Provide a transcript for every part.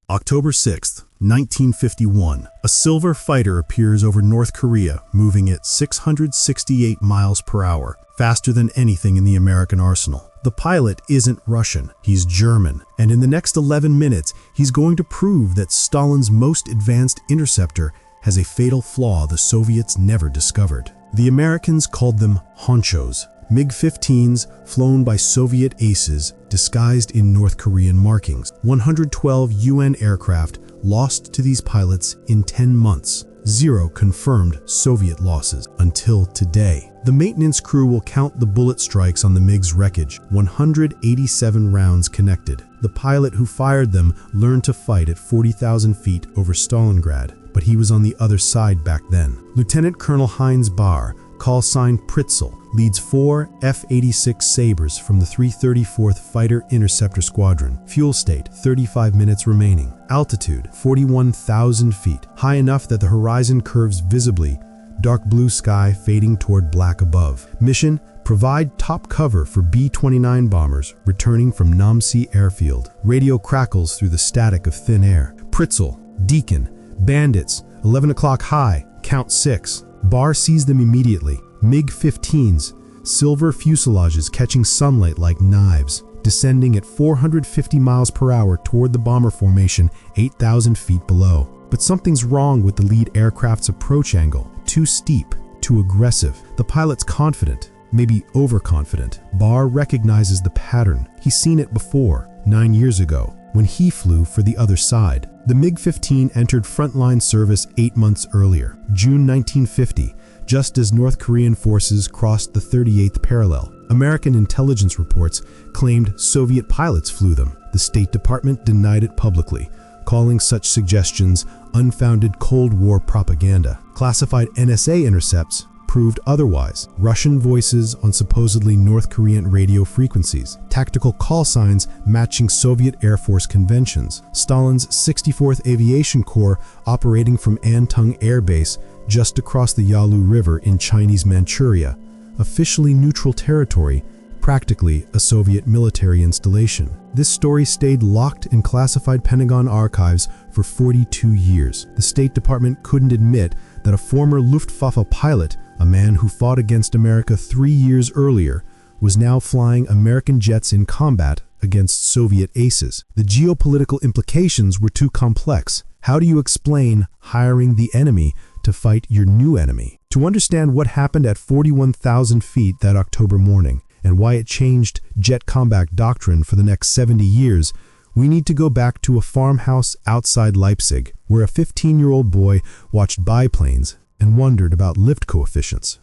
October 6, 1951, a silver fighter appears over North Korea, moving at 668 miles per hour, faster than anything in the American arsenal. The pilot isn't Russian, he's German, and in the next 11 minutes, he's going to prove that Stalin's most advanced interceptor has a fatal flaw the Soviets never discovered. The Americans called them honchos, MiG-15s flown by Soviet aces disguised in North Korean markings. 112 UN aircraft lost to these pilots in 10 months. 0 confirmed Soviet losses until today. The maintenance crew will count the bullet strikes on the MiG's wreckage. 187 rounds connected. The pilot who fired them learned to fight at 40,000 feet over Stalingrad, but he was on the other side back then. Lieutenant Colonel Heinz Bär, call sign Pritzel, leads 4 F-86 Sabres from the 334th Fighter Interceptor Squadron. Fuel state, 35 minutes remaining. Altitude, 41,000 feet, high enough that the horizon curves visibly, dark blue sky fading toward black above. Mission, provide top cover for B-29 bombers returning from Namsi Airfield. Radio crackles through the static of thin air. Pritzel, Deacon, bandits, 11 o'clock high, count 6. Bär sees them immediately. MiG-15s, silver fuselages catching sunlight like knives, descending at 450 miles per hour toward the bomber formation 8,000 feet below. But something's wrong with the lead aircraft's approach angle. Too steep, too aggressive. The pilot's confident, maybe overconfident. Bär recognizes the pattern. He's seen it before, 9 years ago, when he flew for the other side. The MiG-15 entered frontline service 8 months earlier, June 1950, just as North Korean forces crossed the 38th parallel. American intelligence reports claimed Soviet pilots flew them. The State Department denied it publicly, calling such suggestions unfounded Cold War propaganda. Classified NSA intercepts proved otherwise. Russian voices on supposedly North Korean radio frequencies. Tactical call signs matching Soviet Air Force conventions. Stalin's 64th Aviation Corps operating from Antung Air Base just across the Yalu River in Chinese Manchuria. Officially neutral territory, practically a Soviet military installation. This story stayed locked in classified Pentagon archives for 42 years. The State Department couldn't admit that a former Luftwaffe pilot, a man who fought against America 3 years earlier, was now flying American jets in combat against Soviet aces. The geopolitical implications were too complex. How do you explain hiring the enemy to fight your new enemy? To understand what happened at 41,000 feet that October morning, and why it changed jet combat doctrine for the next 70 years, we need to go back to a farmhouse outside Leipzig, where a 15-year-old boy watched biplanes and wondered about lift coefficients.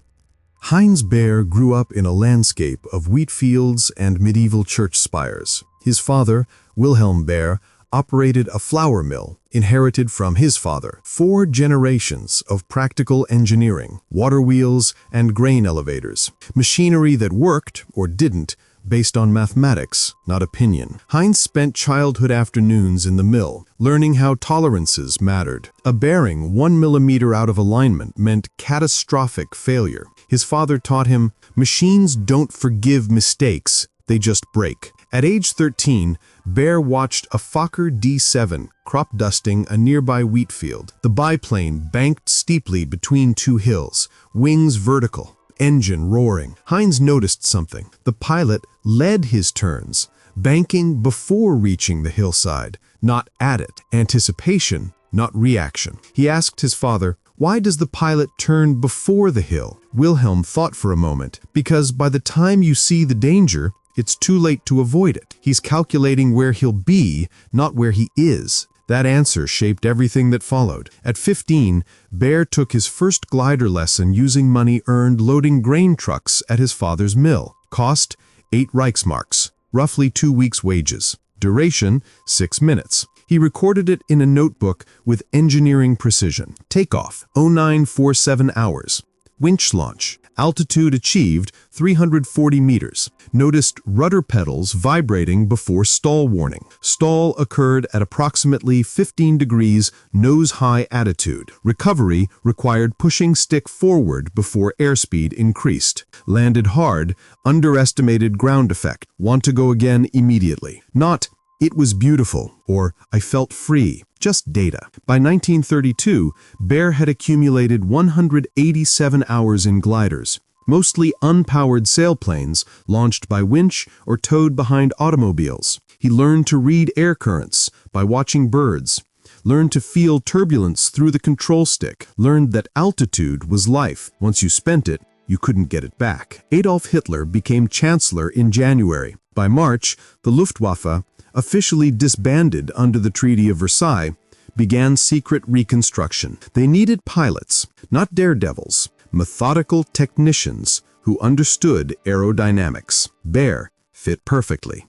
Heinz Bär grew up in a landscape of wheat fields and medieval church spires. His father, Wilhelm Bär, operated a flour mill inherited from his father. 4 generations of practical engineering, water wheels and grain elevators. Machinery that worked, or didn't, based on mathematics, not opinion. Heinz spent childhood afternoons in the mill, learning how tolerances mattered. A bearing 1 millimeter out of alignment meant catastrophic failure. His father taught him, machines don't forgive mistakes, they just break. At age 13, Bär watched a Fokker D-7 crop dusting a nearby wheat field. The biplane banked steeply between 2 hills, wings vertical, engine roaring. Heinz noticed something. The pilot led his turns, banking before reaching the hillside, not at it. Anticipation, not reaction. He asked his father, why does the pilot turn before the hill? Wilhelm thought for a moment, because by the time you see the danger, it's too late to avoid it. He's calculating where he'll be, not where he is. That answer shaped everything that followed. At 15, Bär took his first glider lesson using money earned loading grain trucks at his father's mill. Cost, 8 Reichsmarks, roughly 2 weeks' wages. Duration, 6 minutes. He recorded it in a notebook with engineering precision. Takeoff, 0947 hours. Winch launch. Altitude achieved, 340 meters. Noticed rudder pedals vibrating before stall warning. Stall occurred at approximately 15 degrees nose-high attitude. Recovery required pushing stick forward before airspeed increased. Landed hard, underestimated ground effect. Want to go again immediately. Not "It was beautiful," or "I felt free," just data. By 1932, Bär had accumulated 187 hours in gliders, mostly unpowered sailplanes launched by winch or towed behind automobiles. He learned to read air currents by watching birds, learned to feel turbulence through the control stick, learned that altitude was life. Once you spent it, you couldn't get it back. Adolf Hitler became chancellor in January. By March, the Luftwaffe, officially disbanded under the Treaty of Versailles, began secret reconstruction. They needed pilots, not daredevils, methodical technicians who understood aerodynamics. Bär fit perfectly.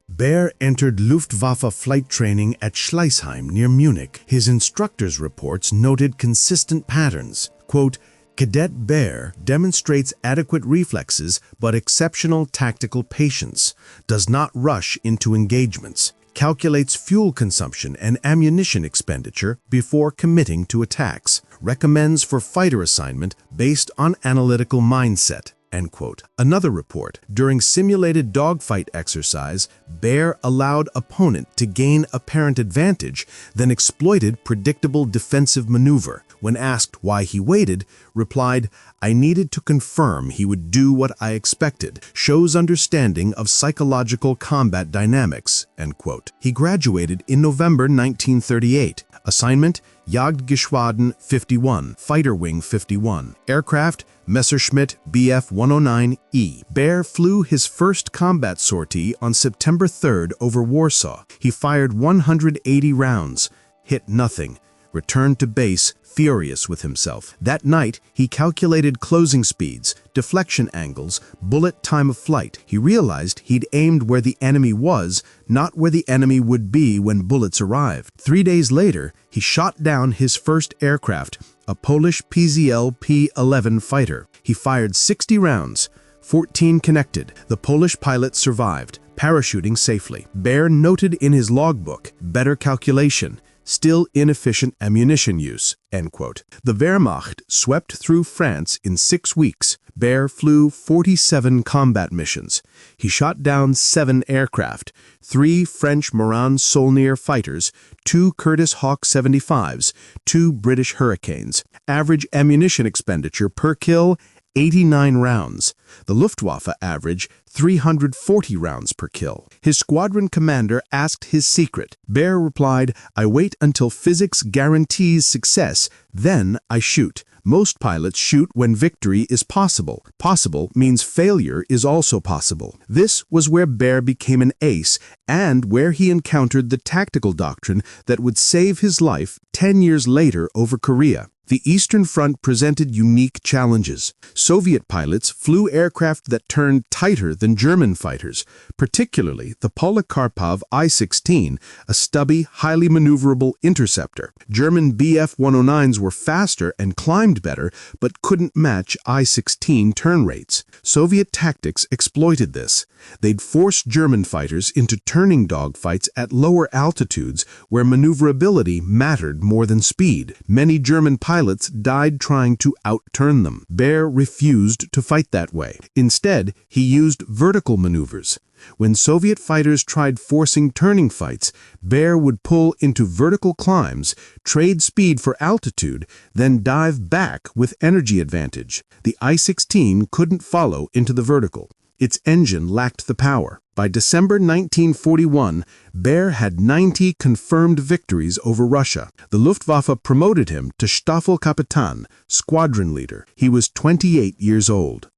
Bär entered Luftwaffe flight training at Schleißheim near Munich. His instructor's reports noted consistent patterns. Quote, "Cadet Bär demonstrates adequate reflexes but exceptional tactical patience, does not rush into engagements, calculates fuel consumption and ammunition expenditure before committing to attacks, recommends for fighter assignment based on analytical mindset." End quote. Another report, during simulated dogfight exercise, Bär allowed opponent to gain apparent advantage, then exploited predictable defensive maneuver. When asked why he waited, replied, "I needed to confirm he would do what I expected. Shows understanding of psychological combat dynamics." End quote. He graduated in November 1938. Assignment, Jagdgeschwaden 51, Fighter Wing 51. Aircraft, Messerschmitt Bf-109E. Bär flew his first combat sortie on September 3rd over Warsaw. He fired 180 rounds, hit nothing, returned to base furious with himself. That night, he calculated closing speeds, deflection angles, bullet time of flight. He realized he'd aimed where the enemy was, not where the enemy would be when bullets arrived. 3 days later, he shot down his first aircraft, a Polish PZL P-11 fighter. He fired 60 rounds, 14 connected. The Polish pilot survived, parachuting safely. Bär noted in his logbook, "Better calculation, still inefficient ammunition use." End quote. The Wehrmacht swept through France in 6 weeks. Bär flew 47 combat missions. He shot down 7 aircraft, 3 French Morane-Saulnier fighters, 2 Curtiss Hawk 75s, 2 British Hurricanes. Average ammunition expenditure per kill, 89 rounds. The Luftwaffe average 340 rounds per kill. His squadron commander asked his secret. Bär replied, "I wait until physics guarantees success, then I shoot. Most pilots shoot when victory is possible. Possible means failure is also possible." This was where Bär became an ace and where he encountered the tactical doctrine that would save his life 10 years later over Korea. The Eastern Front presented unique challenges. Soviet pilots flew aircraft that turned tighter than German fighters, particularly the Polikarpov I-16, a stubby, highly maneuverable interceptor. German Bf-109s were faster and climbed better, but couldn't match I-16 turn rates. Soviet tactics exploited this. They'd force German fighters into turning dogfights at lower altitudes where maneuverability mattered more than speed. Many German pilots died trying to outturn them. Bär refused to fight that way. Instead, he used vertical maneuvers. When Soviet fighters tried forcing turning fights, Bär would pull into vertical climbs, trade speed for altitude, then dive back with energy advantage. The I-16 couldn't follow into the vertical. Its engine lacked the power. By December 1941, Bär had 90 confirmed victories over Russia. The Luftwaffe promoted him to Staffelkapitän, squadron leader. He was 28 years old.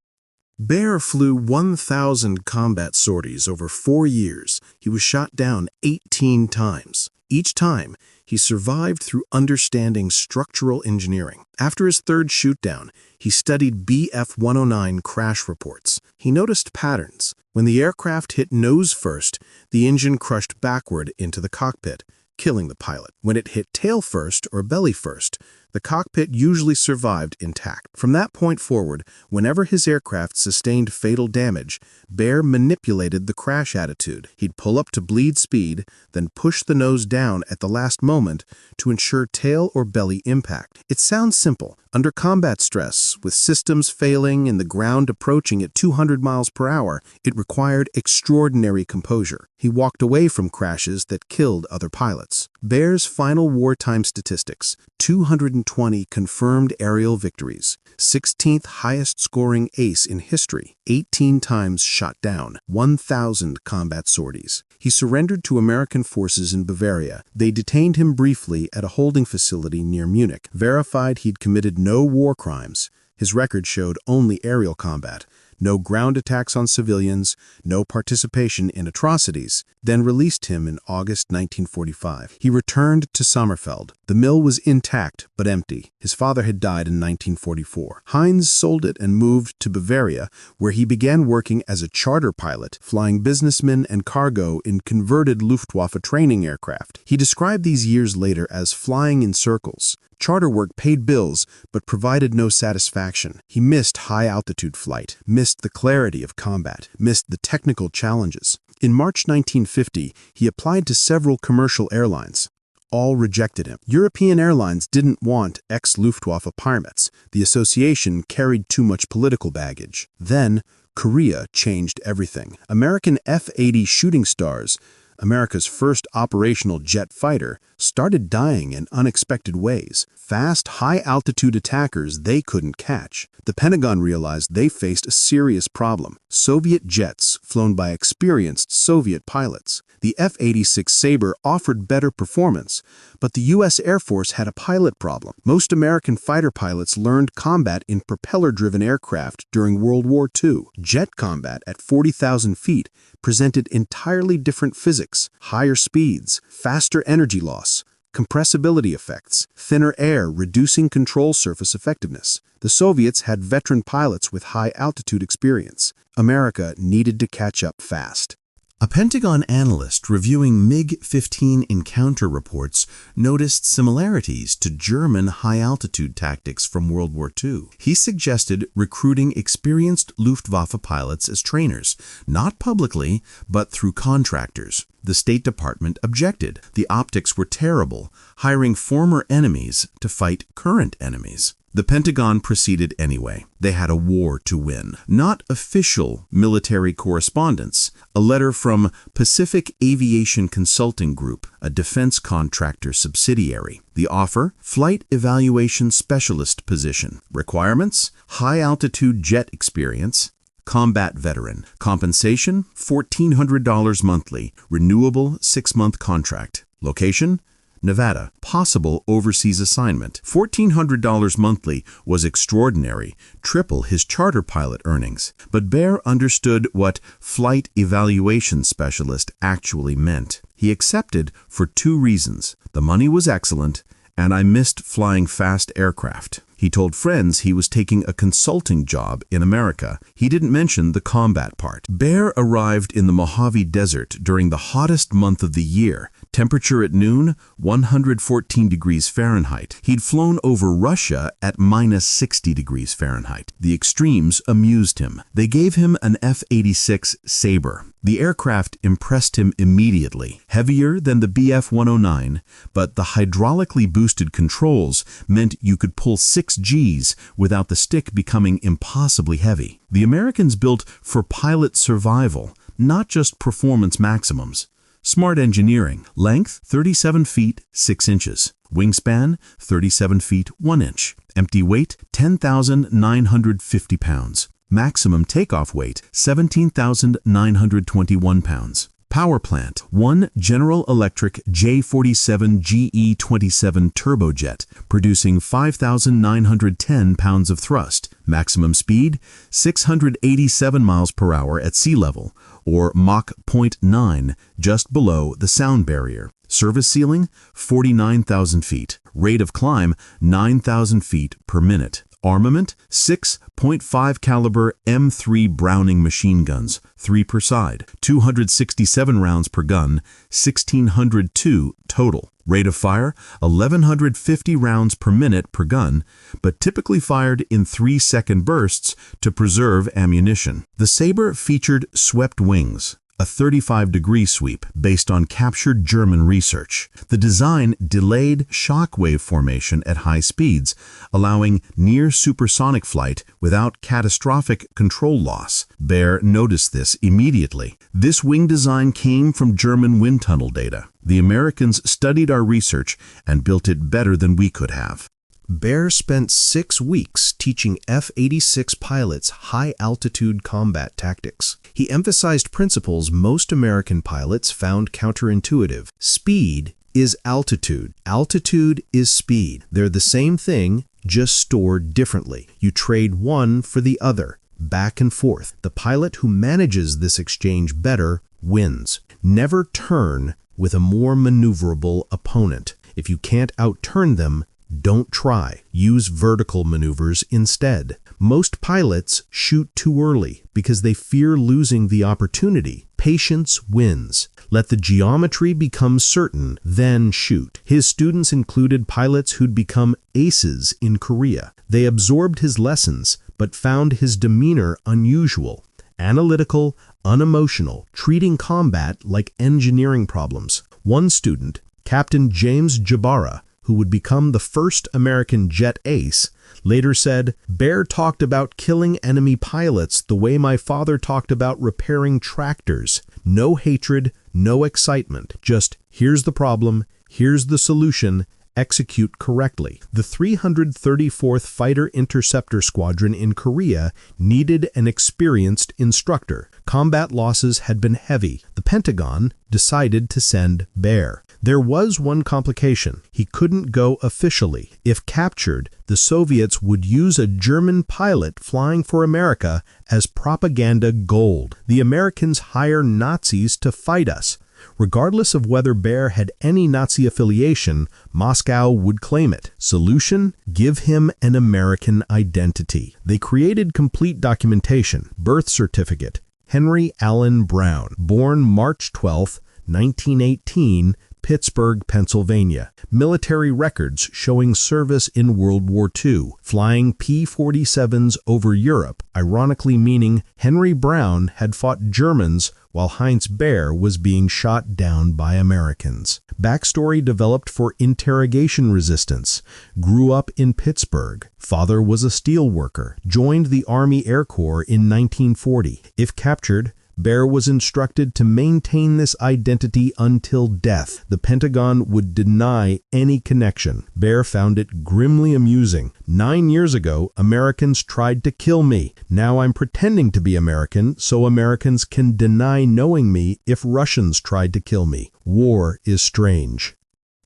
Bär flew 1,000 combat sorties over 4 years. He was shot down 18 times. Each time, he survived through understanding structural engineering. After his third shootdown, he studied Bf-109 crash reports. He noticed patterns. When the aircraft hit nose first, the engine crushed backward into the cockpit, killing the pilot. When it hit tail first or belly first, the The cockpit usually survived intact. From that point forward, whenever his aircraft sustained fatal damage, Bär manipulated the crash attitude. He'd pull up to bleed speed, then push the nose down at the last moment to ensure tail or belly impact. It sounds simple. Under combat stress, with systems failing and the ground approaching at 200 miles per hour, it required extraordinary composure. He walked away from crashes that killed other pilots. Bär's final wartime statistics: 220 confirmed aerial victories, 16th highest scoring ace in history, 18 times shot down, 1,000 combat sorties. He surrendered to American forces in Bavaria. They detained him briefly at a holding facility near Munich, verified he'd committed no war crimes. His record showed only aerial combat, no ground attacks on civilians, no participation in atrocities, then released him in August 1945. He returned to Sommerfeld. The mill was intact but empty. His father had died in 1944. Heinz sold it and moved to Bavaria, where he began working as a charter pilot, flying businessmen and cargo in converted Luftwaffe training aircraft. He described these years later as flying in circles. Charter work paid bills, but provided no satisfaction. He missed high-altitude flight, missed the clarity of combat, missed the technical challenges. In March 1950, he applied to several commercial airlines. All rejected him. European airlines didn't want ex-Luftwaffe pilots. The association carried too much political baggage. Then, Korea changed everything. American F-80 shooting stars, America's first operational jet fighter, started dying in unexpected ways. Fast, high-altitude attackers they couldn't catch. The Pentagon realized they faced a serious problem: Soviet jets flown by experienced Soviet pilots. The F-86 Sabre offered better performance, but the U.S. Air Force had a pilot problem. Most American fighter pilots learned combat in propeller-driven aircraft during World War II. Jet combat at 40,000 feet presented entirely different physics: higher speeds, faster energy loss, compressibility effects, thinner air reducing control surface effectiveness. The Soviets had veteran pilots with high-altitude experience. America needed to catch up fast. A Pentagon analyst reviewing MiG-15 encounter reports noticed similarities to German high-altitude tactics from World War II. He suggested recruiting experienced Luftwaffe pilots as trainers, not publicly, but through contractors. The State Department objected. The optics were terrible, hiring former enemies to fight current enemies. The Pentagon proceeded anyway. They had a war to win. Not official military correspondence. A letter from Pacific Aviation Consulting Group, a defense contractor subsidiary. The offer: flight evaluation specialist position. Requirements: high-altitude jet experience. Combat veteran. Compensation: $1,400 monthly. Renewable 6-month contract. Location: Nevada. Possible overseas assignment. $1,400 monthly was extraordinary, triple his charter pilot earnings. But Bär understood what flight evaluation specialist actually meant. He accepted for 2 reasons. The money was excellent, and I missed flying fast aircraft. He told friends he was taking a consulting job in America. He didn't mention the combat part. Bär arrived in the Mojave Desert during the hottest month of the year. Temperature at noon, 114 degrees Fahrenheit. He'd flown over Russia at minus 60 degrees Fahrenheit. The extremes amused him. They gave him an F-86 Sabre. The aircraft impressed him immediately. Heavier than the Bf-109, but the hydraulically boosted controls meant you could pull 6 Gs without the stick becoming impossibly heavy. The Americans built for pilot survival, not just performance maximums. Smart engineering. Length: 37 feet 6 inches. Wingspan: 37 feet 1 inch. Empty weight: 10,950 pounds. Maximum takeoff weight: 17,921 pounds. Power plant: 1 General Electric J47 GE27 turbojet, producing 5,910 pounds of thrust. Maximum speed: 687 miles per hour at sea level, or Mach 0.9, just below the sound barrier. Service ceiling: 49,000 feet. Rate of climb: 9,000 feet per minute. Armament, 6.5 caliber M3 Browning machine guns, 3 per side, 267 rounds per gun, 1,602 total. Rate of fire, 1,150 rounds per minute per gun, but typically fired in 3-second bursts to preserve ammunition. The Sabre featured swept wings, a 35-degree sweep based on captured German research. The design delayed shockwave formation at high speeds, allowing near supersonic flight without catastrophic control loss. Bär noticed this immediately. This wing design came from German wind tunnel data. The Americans studied our research and built it better than we could have. Bär spent 6 weeks teaching F-86 pilots high-altitude combat tactics. He emphasized principles most American pilots found counterintuitive. Speed is altitude. Altitude is speed. They're the same thing, just stored differently. You trade one for the other, back and forth. The pilot who manages this exchange better wins. Never turn with a more maneuverable opponent. If you can't outturn them, don't try. Use vertical maneuvers instead. Most pilots shoot too early because they fear losing the opportunity. Patience wins. Let the geometry become certain, then shoot. His students included pilots who'd become aces in Korea. They absorbed his lessons, but found his demeanor unusual. Analytical, unemotional, treating combat like engineering problems. One student, Captain James Jabara, who would become the first American jet ace, later said, "Bär talked about killing enemy pilots the way my father talked about repairing tractors. No hatred, no excitement. Just, here's the problem, here's the solution, execute correctly." The 334th Fighter Interceptor Squadron in Korea needed an experienced instructor. Combat losses had been heavy. The Pentagon decided to send Bär. There was one complication. He couldn't go officially. If captured, the Soviets would use a German pilot flying for America as propaganda gold. The Americans hire Nazis to fight us. Regardless of whether Bär had any Nazi affiliation, Moscow would claim it. Solution? Give him an American identity. They created complete documentation. Birth certificate: Henry Allen Brown, born March 12, 1918, Pittsburgh, Pennsylvania. Military records showing service in World War II, flying P-47s over Europe, ironically meaning Henry Brown had fought Germans while Heinz Bär was being shot down by Americans. Backstory developed for interrogation resistance. Grew up in Pittsburgh. Father was a steel worker. Joined the Army Air Corps in 1940. If captured, Bär was instructed to maintain this identity until death. The Pentagon would deny any connection. Bär found it grimly amusing. 9 years ago, Americans tried to kill me. Now I'm pretending to be American so Americans can deny knowing me if Russians tried to kill me. War is strange.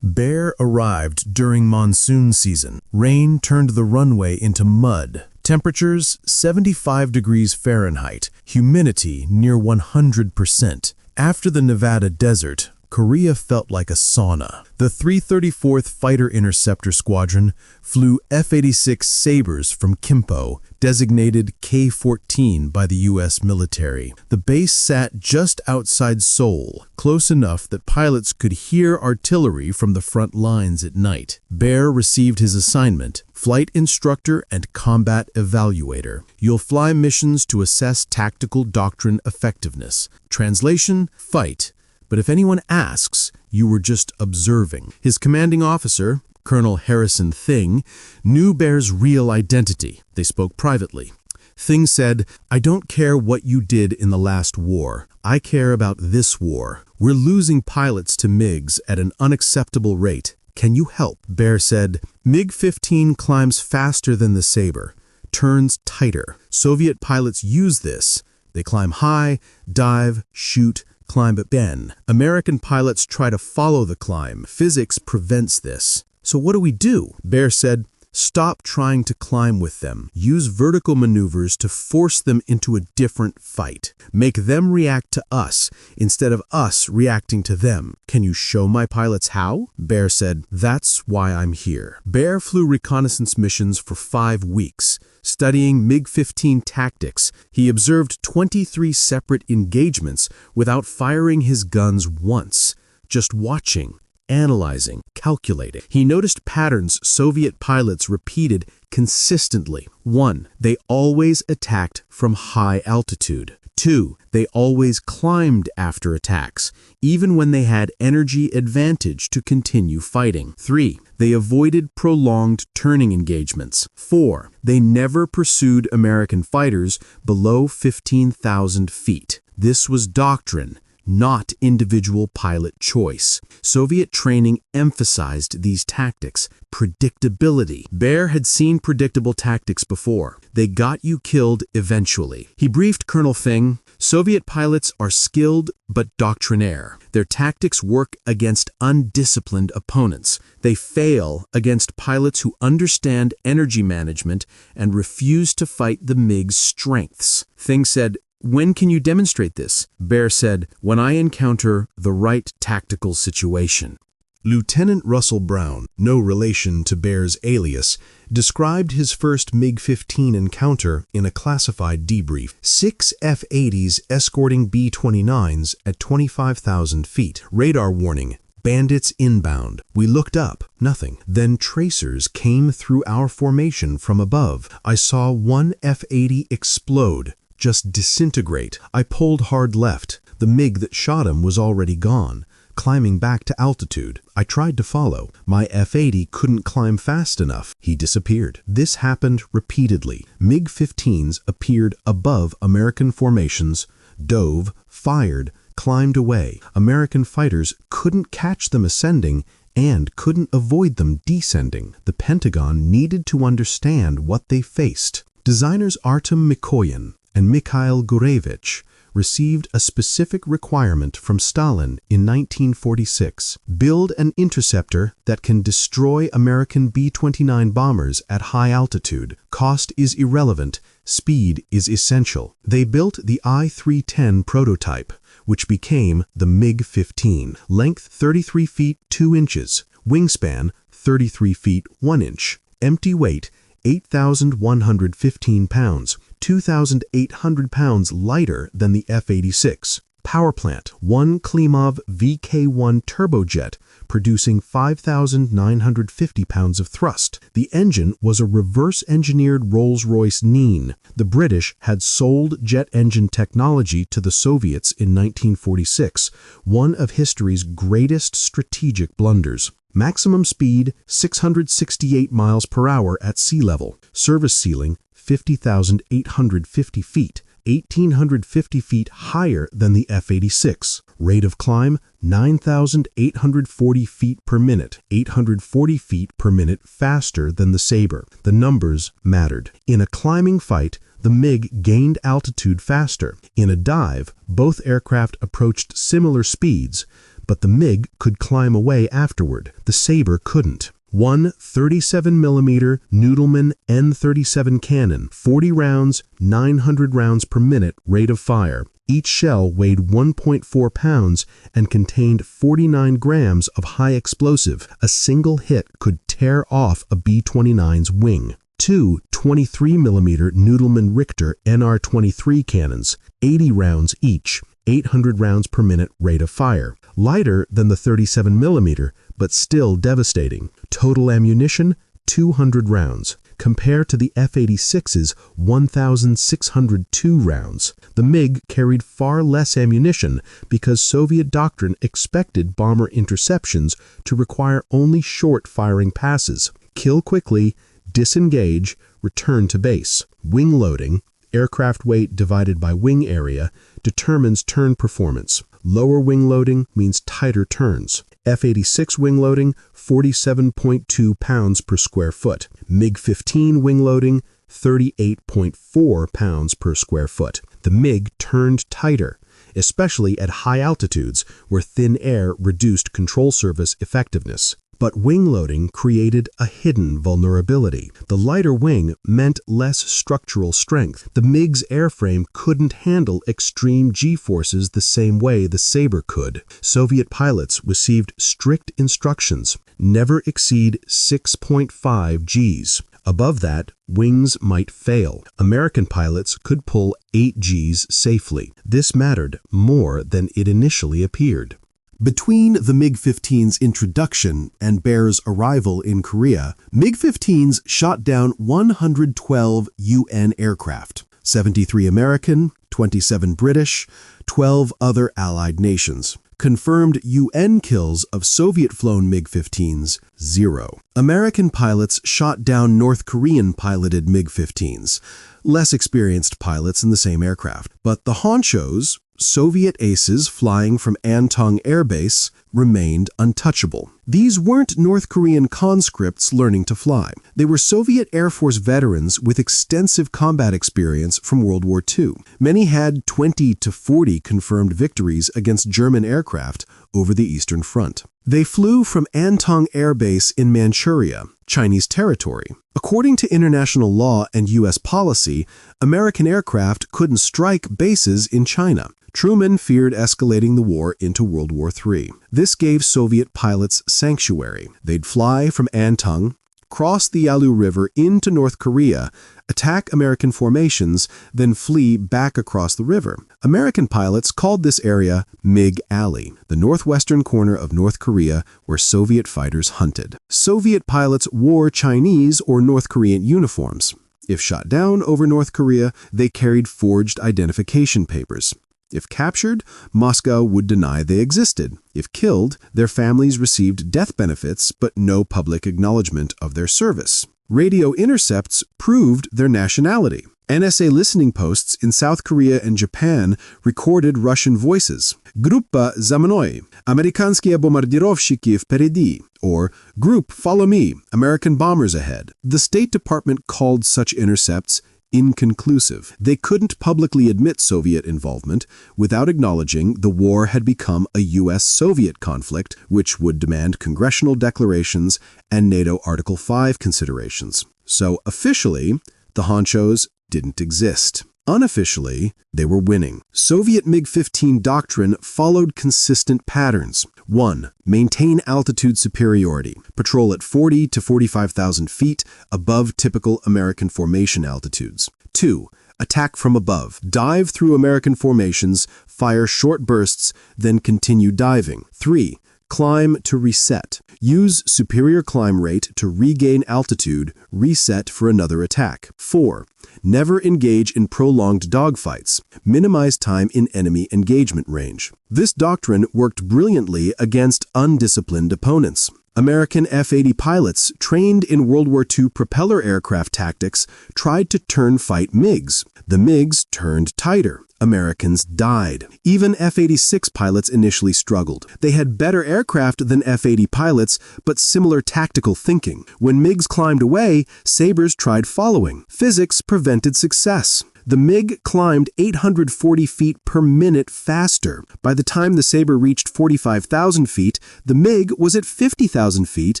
Bär arrived during monsoon season. Rain turned the runway into mud. Temperatures 75 degrees Fahrenheit, humidity near 100%. After the Nevada desert, Korea felt like a sauna. The 334th Fighter Interceptor Squadron flew F-86 Sabres from Kimpo, designated K-14 by the U.S. military. The base sat just outside Seoul, close enough that pilots could hear artillery from the front lines at night. Bär received his assignment: flight instructor and combat evaluator. You'll fly missions to assess tactical doctrine effectiveness. Translation: fight. But if anyone asks, you were just observing. His commanding officer, Colonel Harrison Thing, knew Bär's real identity. They spoke privately. Thing said, "I don't care what you did in the last war. I care about this war. We're losing pilots to MiGs at an unacceptable rate. Can you help?" Bär said, "MiG-15 climbs faster than the Sabre, turns tighter. Soviet pilots use this. They climb high, dive, shoot, climb again. American pilots try to follow the climb. Physics prevents this. So what do we do?" Bär said, Stop trying to climb with them. Use vertical maneuvers to force them into a different fight. Make them react to us instead of us reacting to them. Can you show my pilots how? Bär said, "That's why I'm here." Bär flew reconnaissance missions for 5 weeks. Studying MiG-15 tactics, he observed 23 separate engagements without firing his guns once, just watching, analyzing, calculating. He noticed patterns Soviet pilots repeated consistently. 1. They always attacked from high altitude. 2. They always climbed after attacks, even when they had energy advantage to continue fighting. 3. They avoided prolonged turning engagements. 4. They never pursued American fighters below 15,000 feet. This was doctrine, not individual pilot choice. Soviet training emphasized these tactics. Predictability. Bär had seen predictable tactics before. They got you killed eventually. He briefed Colonel Fing, "Soviet pilots are skilled but doctrinaire. Their tactics work against undisciplined opponents. They fail against pilots who understand energy management and refuse to fight the MiG's strengths." Fing said, "When can you demonstrate this?" Bär said, "When I encounter the right tactical situation." Lieutenant Russell Brown, no relation to Bär's alias, described his first MiG-15 encounter in a classified debrief. 6 F-80s escorting B-29s at 25,000 feet. Radar warning. Bandits inbound. We looked up. Nothing. Then tracers came through our formation from above. I saw one F-80 explode. Just disintegrate. I pulled hard left. The MiG that shot him was already gone, climbing back to altitude. I tried to follow. My F-80 couldn't climb fast enough. He disappeared. This happened repeatedly. MiG-15s appeared above American formations, dove, fired, climbed away. American fighters couldn't catch them ascending and couldn't avoid them descending. The Pentagon needed to understand what they faced. Designers Artem Mikoyan and Mikhail Gurevich received a specific requirement from Stalin in 1946. Build an interceptor that can destroy American B-29 bombers at high altitude. Cost is irrelevant. Speed is essential. They built the I-310 prototype, which became the MiG-15. Length 33 feet 2 inches. Wingspan 33 feet 1 inch. Empty weight 8,115 pounds. 2,800 pounds lighter than the F-86. Power plant, 1 Klimov VK-1 turbojet, producing 5,950 pounds of thrust. The engine was a reverse-engineered Rolls-Royce Nene. The British had sold jet engine technology to the Soviets in 1946, one of history's greatest strategic blunders. Maximum speed, 668 miles per hour at sea level. Service ceiling, 50,850 feet, 1,850 feet higher than the F-86. Rate of climb, 9,840 feet per minute, 840 feet per minute faster than the Sabre. The numbers mattered. In a climbing fight, the MiG gained altitude faster. In a dive, both aircraft approached similar speeds, but the MiG could climb away afterward. The Sabre couldn't. One 37mm Noodleman N-37 cannon, 40 rounds, 900 rounds per minute rate of fire. Each shell weighed 1.4 pounds and contained 49 grams of high explosive. A single hit could tear off a B-29's wing. Two 23mm Noodleman Richter NR-23 cannons, 80 rounds each, 800 rounds per minute rate of fire. Lighter than the 37mm, but still devastating. Total ammunition, 200 rounds. Compare to the F-86's 1,602 rounds. The MiG carried far less ammunition because Soviet doctrine expected bomber interceptions to require only short firing passes. Kill quickly, disengage, return to base. Wing loading, aircraft weight divided by wing area, determines turn performance. Lower wing loading means tighter turns. F-86 wing loading, 47.2 pounds per square foot. MiG-15 wing loading, 38.4 pounds per square foot. The MiG turned tighter, especially at high altitudes where thin air reduced control surface effectiveness. But wing loading created a hidden vulnerability. The lighter wing meant less structural strength. The MiG's airframe couldn't handle extreme G-forces the same way the Sabre could. Soviet pilots received strict instructions: never exceed 6.5 Gs. Above that, wings might fail. American pilots could pull 8 Gs safely. This mattered more than it initially appeared. Between the MiG-15's introduction and Bär's arrival in Korea, MiG-15s shot down 112 UN aircraft, 73 American, 27 British, 12 other Allied nations. Confirmed UN kills of Soviet-flown MiG-15s, 0. American pilots shot down North Korean-piloted MiG-15s, less experienced pilots in the same aircraft. But the honchos, Soviet aces flying from Antong Air Base, remained untouchable. These weren't North Korean conscripts learning to fly. They were Soviet Air Force veterans with extensive combat experience from World War II. Many had 20 to 40 confirmed victories against German aircraft over the Eastern Front. They flew from Antong Air Base in Manchuria, Chinese territory. According to international law and U.S. policy, American aircraft couldn't strike bases in China. Truman feared escalating the war into World War III. This gave Soviet pilots sanctuary. They'd fly from Antong, cross the Yalu River into North Korea, attack American formations, then flee back across the river. American pilots called this area MiG Alley, the northwestern corner of North Korea where Soviet fighters hunted. Soviet pilots wore Chinese or North Korean uniforms. If shot down over North Korea, they carried forged identification papers. If captured, Moscow would deny they existed. If killed, their families received death benefits but no public acknowledgement of their service. Radio intercepts proved their nationality. NSA listening posts in South Korea and Japan recorded Russian voices. Группа за мной, американские бомбардировщики впереди, or Group, follow me, American bombers ahead. The State Department called such intercepts inconclusive. They couldn't publicly admit Soviet involvement without acknowledging the war had become a U.S.-Soviet conflict, which would demand congressional declarations and NATO Article 5 considerations. So officially, the honchos didn't exist. Unofficially, they were winning. Soviet MiG-15 doctrine followed consistent patterns. 1. Maintain altitude superiority. Patrol at 40 to 45,000 feet above typical American formation altitudes. 2. Attack from above. Dive through American formations, fire short bursts, then continue diving. 3. Climb to reset. Use superior climb rate to regain altitude, reset for another attack. 4. Never engage in prolonged dogfights. Minimize time in enemy engagement range. This doctrine worked brilliantly against undisciplined opponents. American F-80 pilots trained in World War II propeller aircraft tactics tried to turn fight MiGs. The MiGs turned tighter. Americans died. Even F-86 pilots initially struggled. They had better aircraft than F-80 pilots, but similar tactical thinking. When MiGs climbed away, Sabres tried following. Physics prevented success. The MiG climbed 840 feet per minute faster. By the time the Sabre reached 45,000 feet, the MiG was at 50,000 feet,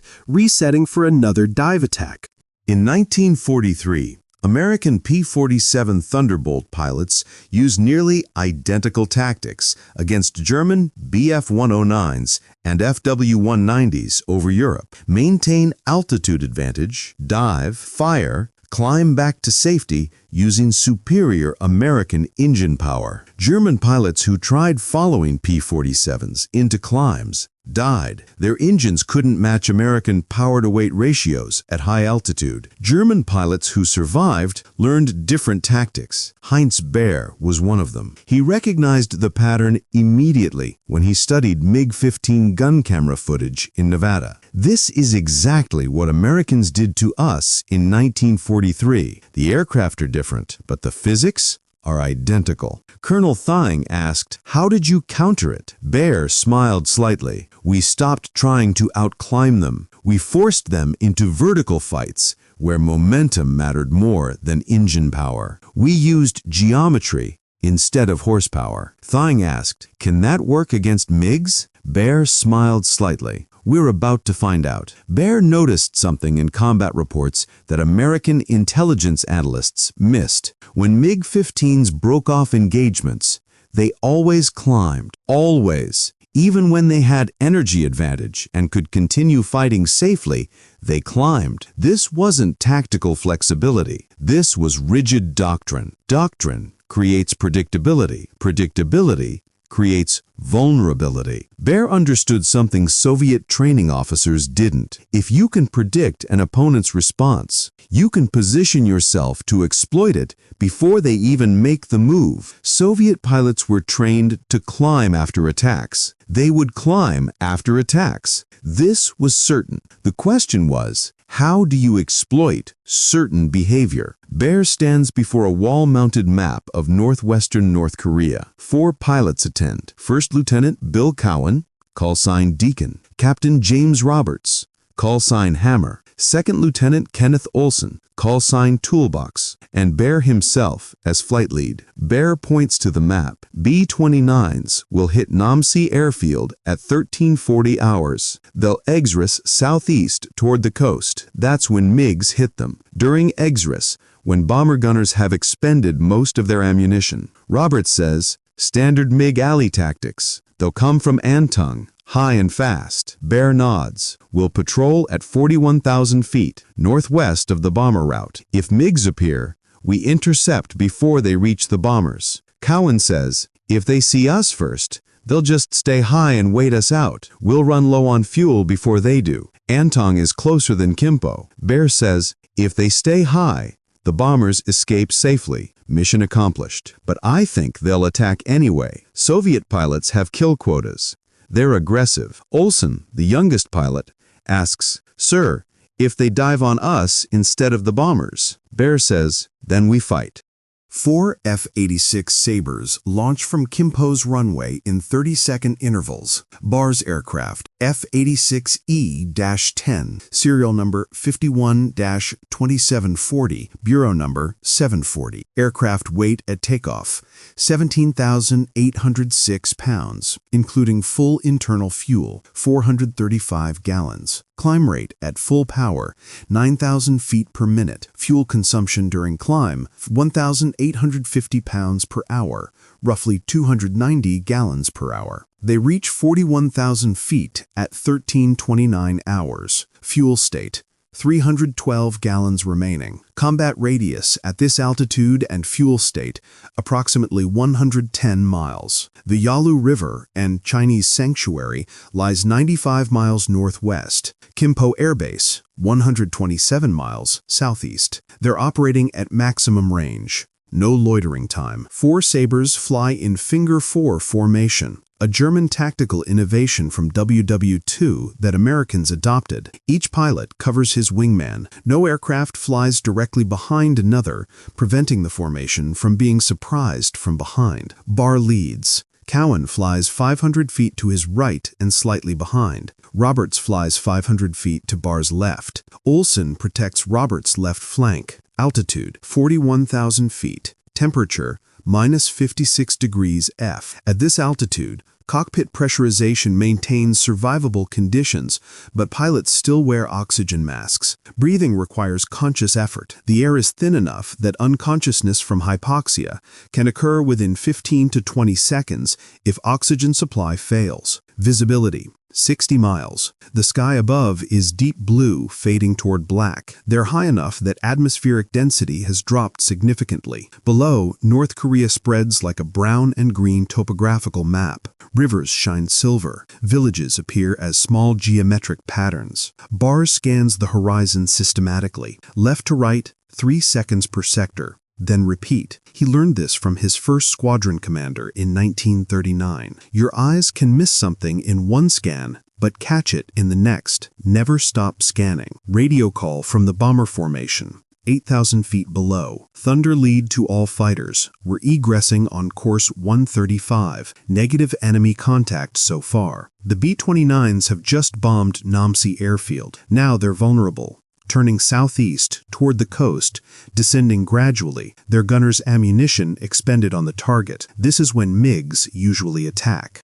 resetting for another dive attack. In 1943, American P-47 Thunderbolt pilots used nearly identical tactics against German Bf-109s and FW-190s over Europe. Maintain altitude advantage, dive, fire, climb back to safety using superior American engine power. German pilots who tried following P-47s into climbs died. Their engines couldn't match American power-to-weight ratios at high altitude. German pilots who survived learned different tactics. Heinz Bär was one of them. He recognized the pattern immediately when he studied MiG-15 gun camera footage in Nevada. This is exactly what Americans did to us in 1943. The aircraft are different, but the physics are identical. Colonel Thing asked, "How did you counter it?" Bär smiled slightly. "We stopped trying to outclimb them. We forced them into vertical fights where momentum mattered more than engine power. We used geometry instead of horsepower." Thing asked, "Can that work against MiGs?" Bär smiled slightly. We're about to find out. Bär noticed something in combat reports that American intelligence analysts missed. When MiG-15s broke off engagements, they always climbed. Always. Even when they had energy advantage and could continue fighting safely, they climbed. This wasn't tactical flexibility. This was rigid doctrine. Doctrine creates predictability. Predictability creates vulnerability. Bär understood something Soviet training officers didn't. If you can predict an opponent's response, you can position yourself to exploit it before they even make the move. Soviet pilots were trained to climb after attacks. They would climb after attacks. This was certain. The question was, how do you exploit certain behavior? Bär stands before a wall-mounted map of northwestern North Korea. 4 pilots attend. First Lieutenant Bill Cowan, call sign Deacon. Captain James Roberts, call sign Hammer. Second Lieutenant Kenneth Olson, call sign Toolbox. And Bär himself as flight lead. Bär points to the map. B-29s will hit Namsi Airfield at 1340 hours. They'll egress southeast toward the coast. That's when MiGs hit them. During egress, when bomber gunners have expended most of their ammunition. Roberts says, standard MiG alley tactics. They'll come from Antung, high and fast. Bär nods. We'll patrol at 41,000 feet, northwest of the bomber route. If MiGs appear, we intercept before they reach the bombers. Cowan says, if they see us first, they'll just stay high and wait us out. We'll run low on fuel before they do. Antung is closer than Kimpo. Bär says, if they stay high, the bombers escape safely. Mission accomplished. But I think they'll attack anyway. Soviet pilots have kill quotas. They're aggressive. Olson, the youngest pilot, asks, Sir, if they dive on us instead of the bombers? Bär says, then we fight. 4 F-86 Sabres launch from Kimpo's runway in 30-second intervals. Bär's aircraft, F-86E-10, serial number 51-2740, bureau number 740. Aircraft weight at takeoff, 17,806 pounds, including full internal fuel, 435 gallons. Climb rate at full power, 9,000 feet per minute. Fuel consumption during climb, 1,850 pounds per hour, roughly 290 gallons per hour. They reach 41,000 feet at 1329 hours. Fuel state, 312 gallons remaining. Combat radius at this altitude and fuel state, approximately 110 miles. The Yalu River and Chinese Sanctuary lies 95 miles northwest. Kimpo Air Base, 127 miles southeast. They're operating at maximum range. No loitering time. 4 Sabres fly in Finger 4 formation, a German tactical innovation from WW2 that Americans adopted. Each pilot covers his wingman. No aircraft flies directly behind another, preventing the formation from being surprised from behind. Bär leads. Cowan flies 500 feet to his right and slightly behind. Roberts flies 500 feet to Bär's left. Olson protects Roberts' left flank. Altitude, 41,000 feet. Temperature, -56 degrees F. At this altitude, cockpit pressurization maintains survivable conditions, but pilots still wear oxygen masks. Breathing requires conscious effort. The air is thin enough that unconsciousness from hypoxia can occur within 15 to 20 seconds if oxygen supply fails. Visibility, 60 miles. The sky above is deep blue fading toward black. They're high enough that atmospheric density has dropped significantly. Below, North Korea spreads like a brown and green topographical map. Rivers shine silver. Villages appear as small geometric patterns. Bär scans the horizon systematically. Left to right, 3 seconds per sector. Then repeat. He learned this from his first squadron commander in 1939. Your eyes can miss something in one scan, but catch it in the next. Never stop scanning. Radio call from the bomber formation. 8,000 feet below. Thunder lead to all fighters. We're egressing on course 135. Negative enemy contact so far. The B-29s have just bombed Namsi Airfield. Now they're vulnerable. Turning southeast toward the coast, descending gradually, their gunners' ammunition expended on the target. This is when MiGs usually attack.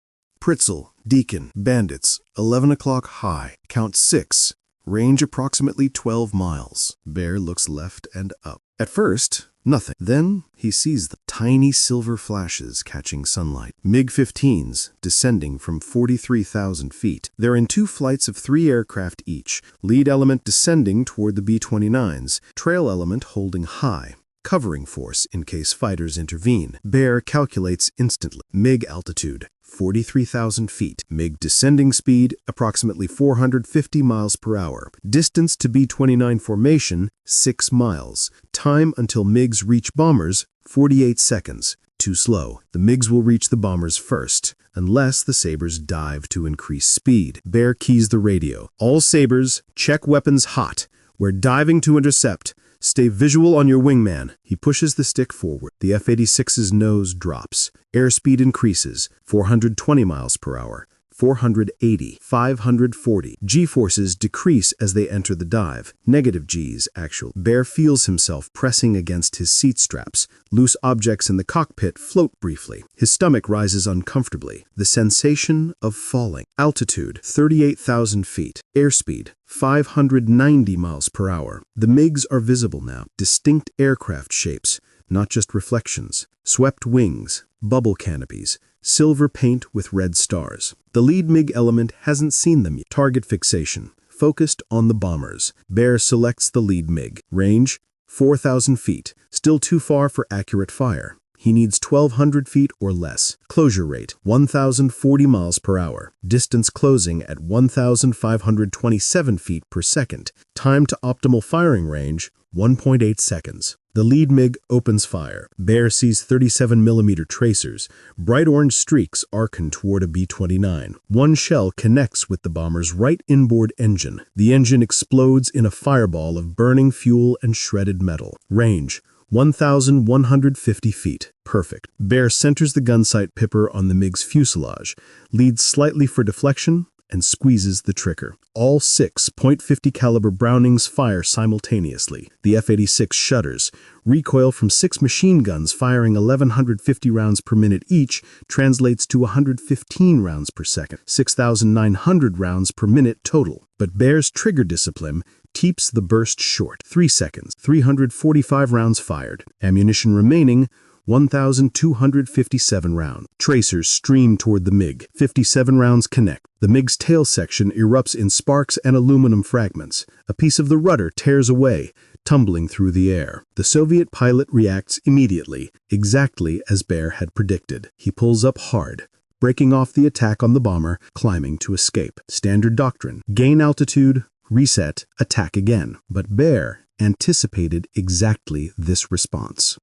Pritzel, Deacon, bandits, 11 o'clock high, count 6, range approximately 12 miles. Bär looks left and up. At first, nothing. Then he sees the tiny silver flashes catching sunlight. MiG-15s descending from 43,000 feet. They're in 2 flights of 3 aircraft each, lead element descending toward the B-29s, trail element holding high. Covering force in case fighters intervene. Bär calculates instantly. MiG altitude, 43,000 feet. MiG descending speed, approximately 450 miles per hour. Distance to B-29 formation, 6 miles. Time until MiGs reach bombers, 48 seconds. Too slow. The MiGs will reach the bombers first, unless the Sabres dive to increase speed. Bär keys the radio. All Sabres, check weapons hot. We're diving to intercept. Stay visual on your wingman. He pushes the stick forward. The F-86's nose drops. Airspeed increases, 420 miles per hour, 480, 540. G-forces decrease as they enter the dive. Negative Gs, actual. Bär feels himself pressing against his seat straps. Loose objects in the cockpit float briefly. His stomach rises uncomfortably. The sensation of falling. Altitude, 38,000 feet. Airspeed, 590 miles per hour. The MiGs are visible now. Distinct aircraft shapes, not just reflections. Swept wings, bubble canopies, silver paint with red stars. The lead MiG element hasn't seen them yet. Target fixation, focused on the bombers. Bär selects the lead MiG. Range, 4,000 feet. Still too far for accurate fire. He needs 1,200 feet or less. Closure rate, 1,040 miles per hour. Distance closing at 1,527 feet per second. Time to optimal firing range, 1.8 seconds. The lead MiG opens fire. Bär sees 37mm tracers. Bright orange streaks arcing toward a B-29. One shell connects with the bomber's right inboard engine. The engine explodes in a fireball of burning fuel and shredded metal. Range, 1,150 feet. Perfect. Bär centers the gunsight pipper on the MiG's fuselage, leads slightly for deflection, and squeezes the trigger. All 6 .50 caliber Brownings fire simultaneously. The F-86 shudders. Recoil from 6 machine guns firing 1,150 rounds per minute each translates to 115 rounds per second, 6,900 rounds per minute total. But Bär's trigger discipline keeps the burst short. 3 seconds, 345 rounds fired. Ammunition remaining, 1,257 rounds. Tracers stream toward the MiG. 57 rounds connect. The MiG's tail section erupts in sparks and aluminum fragments. A piece of the rudder tears away, tumbling through the air. The Soviet pilot reacts immediately, exactly as Bär had predicted. He pulls up hard, breaking off the attack on the bomber, climbing to escape. Standard doctrine. Gain altitude, reset, attack again. But Bär anticipated exactly this response.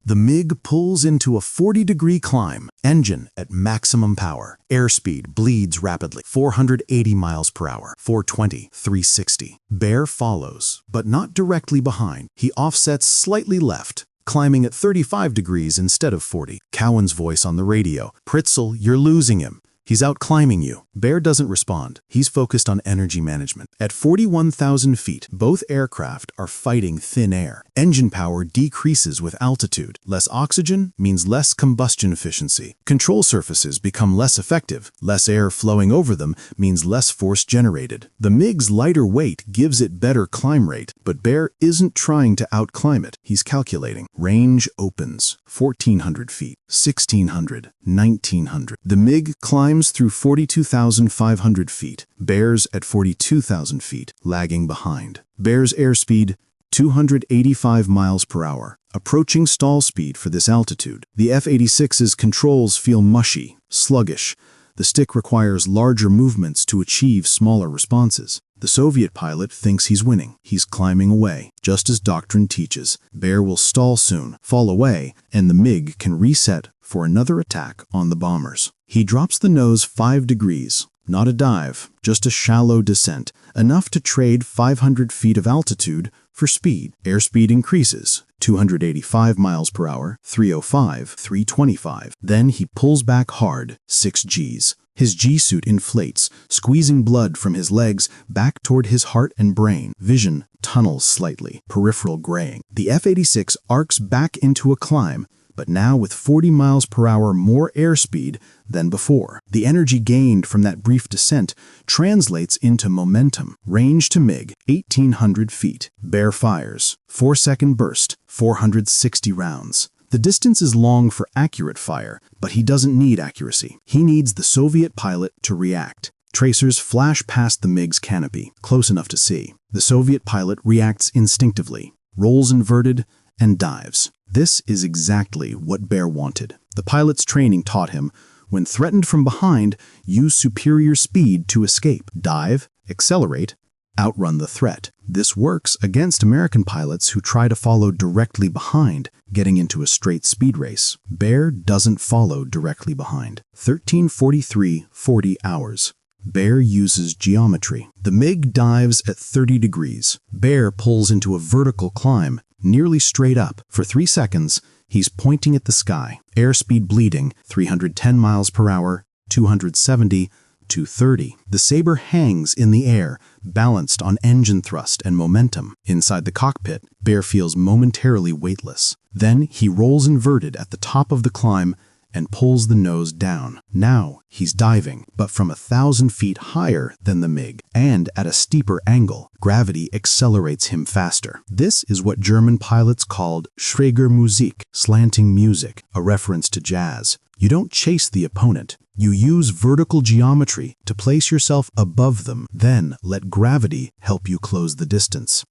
The MiG pulls into a 40-degree climb, engine at maximum power. Airspeed bleeds rapidly, 480 miles per hour, 420, 360. Bär follows, but not directly behind. He offsets slightly left, climbing at 35 degrees instead of 40. Cowan's voice on the radio. Pritzel, you're losing him. He's outclimbing you. Bär doesn't respond. He's focused on energy management. At 41,000 feet, both aircraft are fighting thin air. Engine power decreases with altitude. Less oxygen means less combustion efficiency. Control surfaces become less effective. Less air flowing over them means less force generated. The MiG's lighter weight gives it better climb rate, but Bär isn't trying to outclimb it. He's calculating. Range opens. 1,400 feet, 1,600, 1,900. The MiG climbs through 42,500 feet. Bär's at 42,000 feet, lagging behind. Bär's airspeed, 285 miles per hour, approaching stall speed for this altitude. The F-86's controls feel mushy, sluggish. The stick requires larger movements to achieve smaller responses. The Soviet pilot thinks he's winning. He's climbing away. Just as Doctrine teaches, Bär will stall soon, fall away, and the MiG can reset for another attack on the bombers. He drops the nose 5 degrees. Not a dive, just a shallow descent, enough to trade 500 feet of altitude for speed. Airspeed increases, 285 miles per hour, 305, 325. Then he pulls back hard, 6 Gs. His G-suit inflates, squeezing blood from his legs back toward his heart and brain. Vision tunnels slightly, peripheral graying. The F-86 arcs back into a climb, but now with 40 miles per hour more airspeed than before. The energy gained from that brief descent translates into momentum. Range to MiG, 1,800 feet. Bär fires. 4-second burst, 460 rounds. The distance is long for accurate fire, but he doesn't need accuracy. He needs the Soviet pilot to react. Tracers flash past the MiG's canopy, close enough to see. The Soviet pilot reacts instinctively, rolls inverted, and dives. This is exactly what Bär wanted. The pilot's training taught him, when threatened from behind, use superior speed to escape. Dive, accelerate, outrun the threat. This works against American pilots who try to follow directly behind, getting into a straight speed race. Bär doesn't follow directly behind. 13:43:40 hours. Bär uses geometry. The MiG dives at 30 degrees. Bär pulls into a vertical climb, nearly straight up. For 3 seconds, he's pointing at the sky. Airspeed bleeding, 310 miles per hour, 270, 230. The Sabre hangs in the air, balanced on engine thrust and momentum. Inside the cockpit, Bär feels momentarily weightless. Then he rolls inverted at the top of the climb and pulls the nose down. Now he's diving, but from 1,000 feet higher than the MiG, and at a steeper angle. Gravity accelerates him faster. This is what German pilots called schräger Musik, slanting music, a reference to jazz. You don't chase the opponent. You use vertical geometry to place yourself above them, then let gravity help you close the distance.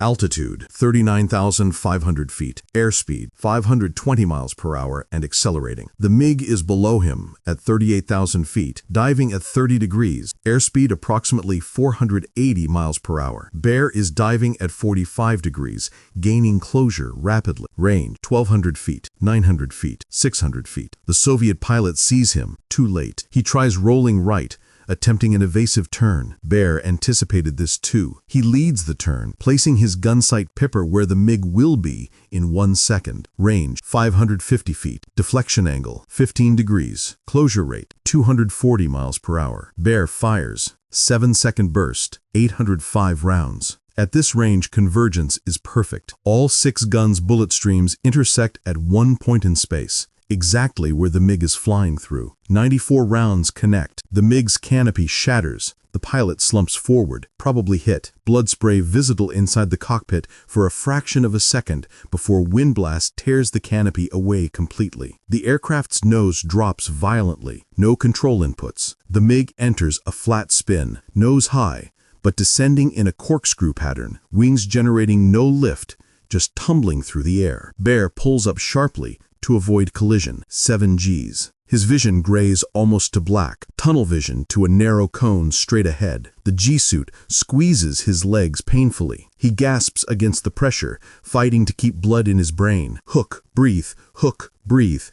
Altitude, 39,500 feet. Airspeed, 520 miles per hour and accelerating. The MiG is below him at 38,000 feet, diving at 30 degrees. Airspeed approximately 480 miles per hour. Bär is diving at 45 degrees, gaining closure rapidly. Range, 1,200 feet, 900 feet, 600 feet. The Soviet pilot sees him, too late. He tries rolling right, attempting an evasive turn. Bär anticipated this too. He leads the turn, placing his gunsight pipper where the MiG will be in 1 second. Range, 550 feet. Deflection angle, 15 degrees. Closure rate, 240 miles per hour. Bär fires. 7-second burst, 805 rounds. At this range, convergence is perfect. All 6 guns' bullet streams intersect at one point in space, exactly where the MiG is flying through. 94 rounds connect. The MiG's canopy shatters. The pilot slumps forward, probably hit. Blood spray visible inside the cockpit for a fraction of a second before wind blast tears the canopy away completely. The aircraft's nose drops violently. No control inputs. The MiG enters a flat spin, nose high, but descending in a corkscrew pattern, wings generating no lift, just tumbling through the air. Bär pulls up sharply to avoid collision. 7 Gs. His vision grays almost to black, tunnel vision to a narrow cone straight ahead. The G-suit squeezes his legs painfully. He gasps against the pressure, fighting to keep blood in his brain. Hook, breathe,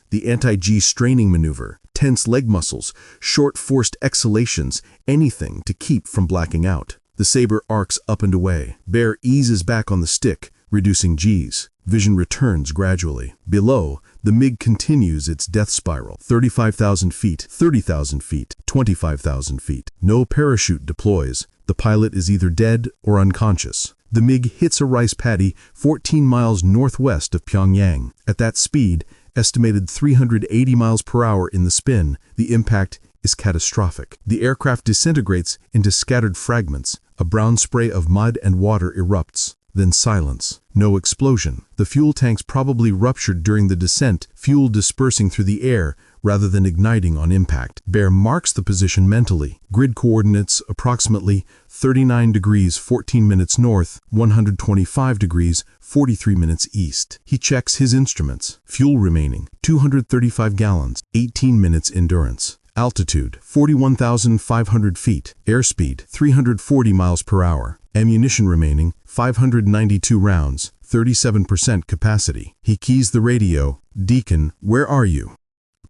the anti-G straining maneuver. Tense leg muscles, short forced exhalations, anything to keep from blacking out. The Sabre arcs up and away. Bär eases back on the stick, reducing Gs. Vision returns gradually. Below, the MiG continues its death spiral. 35,000 feet, 30,000 feet, 25,000 feet. No parachute deploys. The pilot is either dead or unconscious. The MiG hits a rice paddy 14 miles northwest of Pyongyang. At that speed, estimated 380 miles per hour in the spin, the impact is catastrophic. The aircraft disintegrates into scattered fragments. A brown spray of mud and water erupts. Then silence. No explosion. The fuel tanks probably ruptured during the descent, fuel dispersing through the air rather than igniting on impact. Bär marks the position mentally. Grid coordinates approximately 39 degrees 14 minutes north, 125 degrees 43 minutes east. He checks his instruments. Fuel remaining, 235 gallons, 18 minutes endurance. Altitude, 41,500 feet. Airspeed, 340 miles per hour. Ammunition remaining, 592 rounds, 37% capacity. He keys the radio. Deacon, where are you?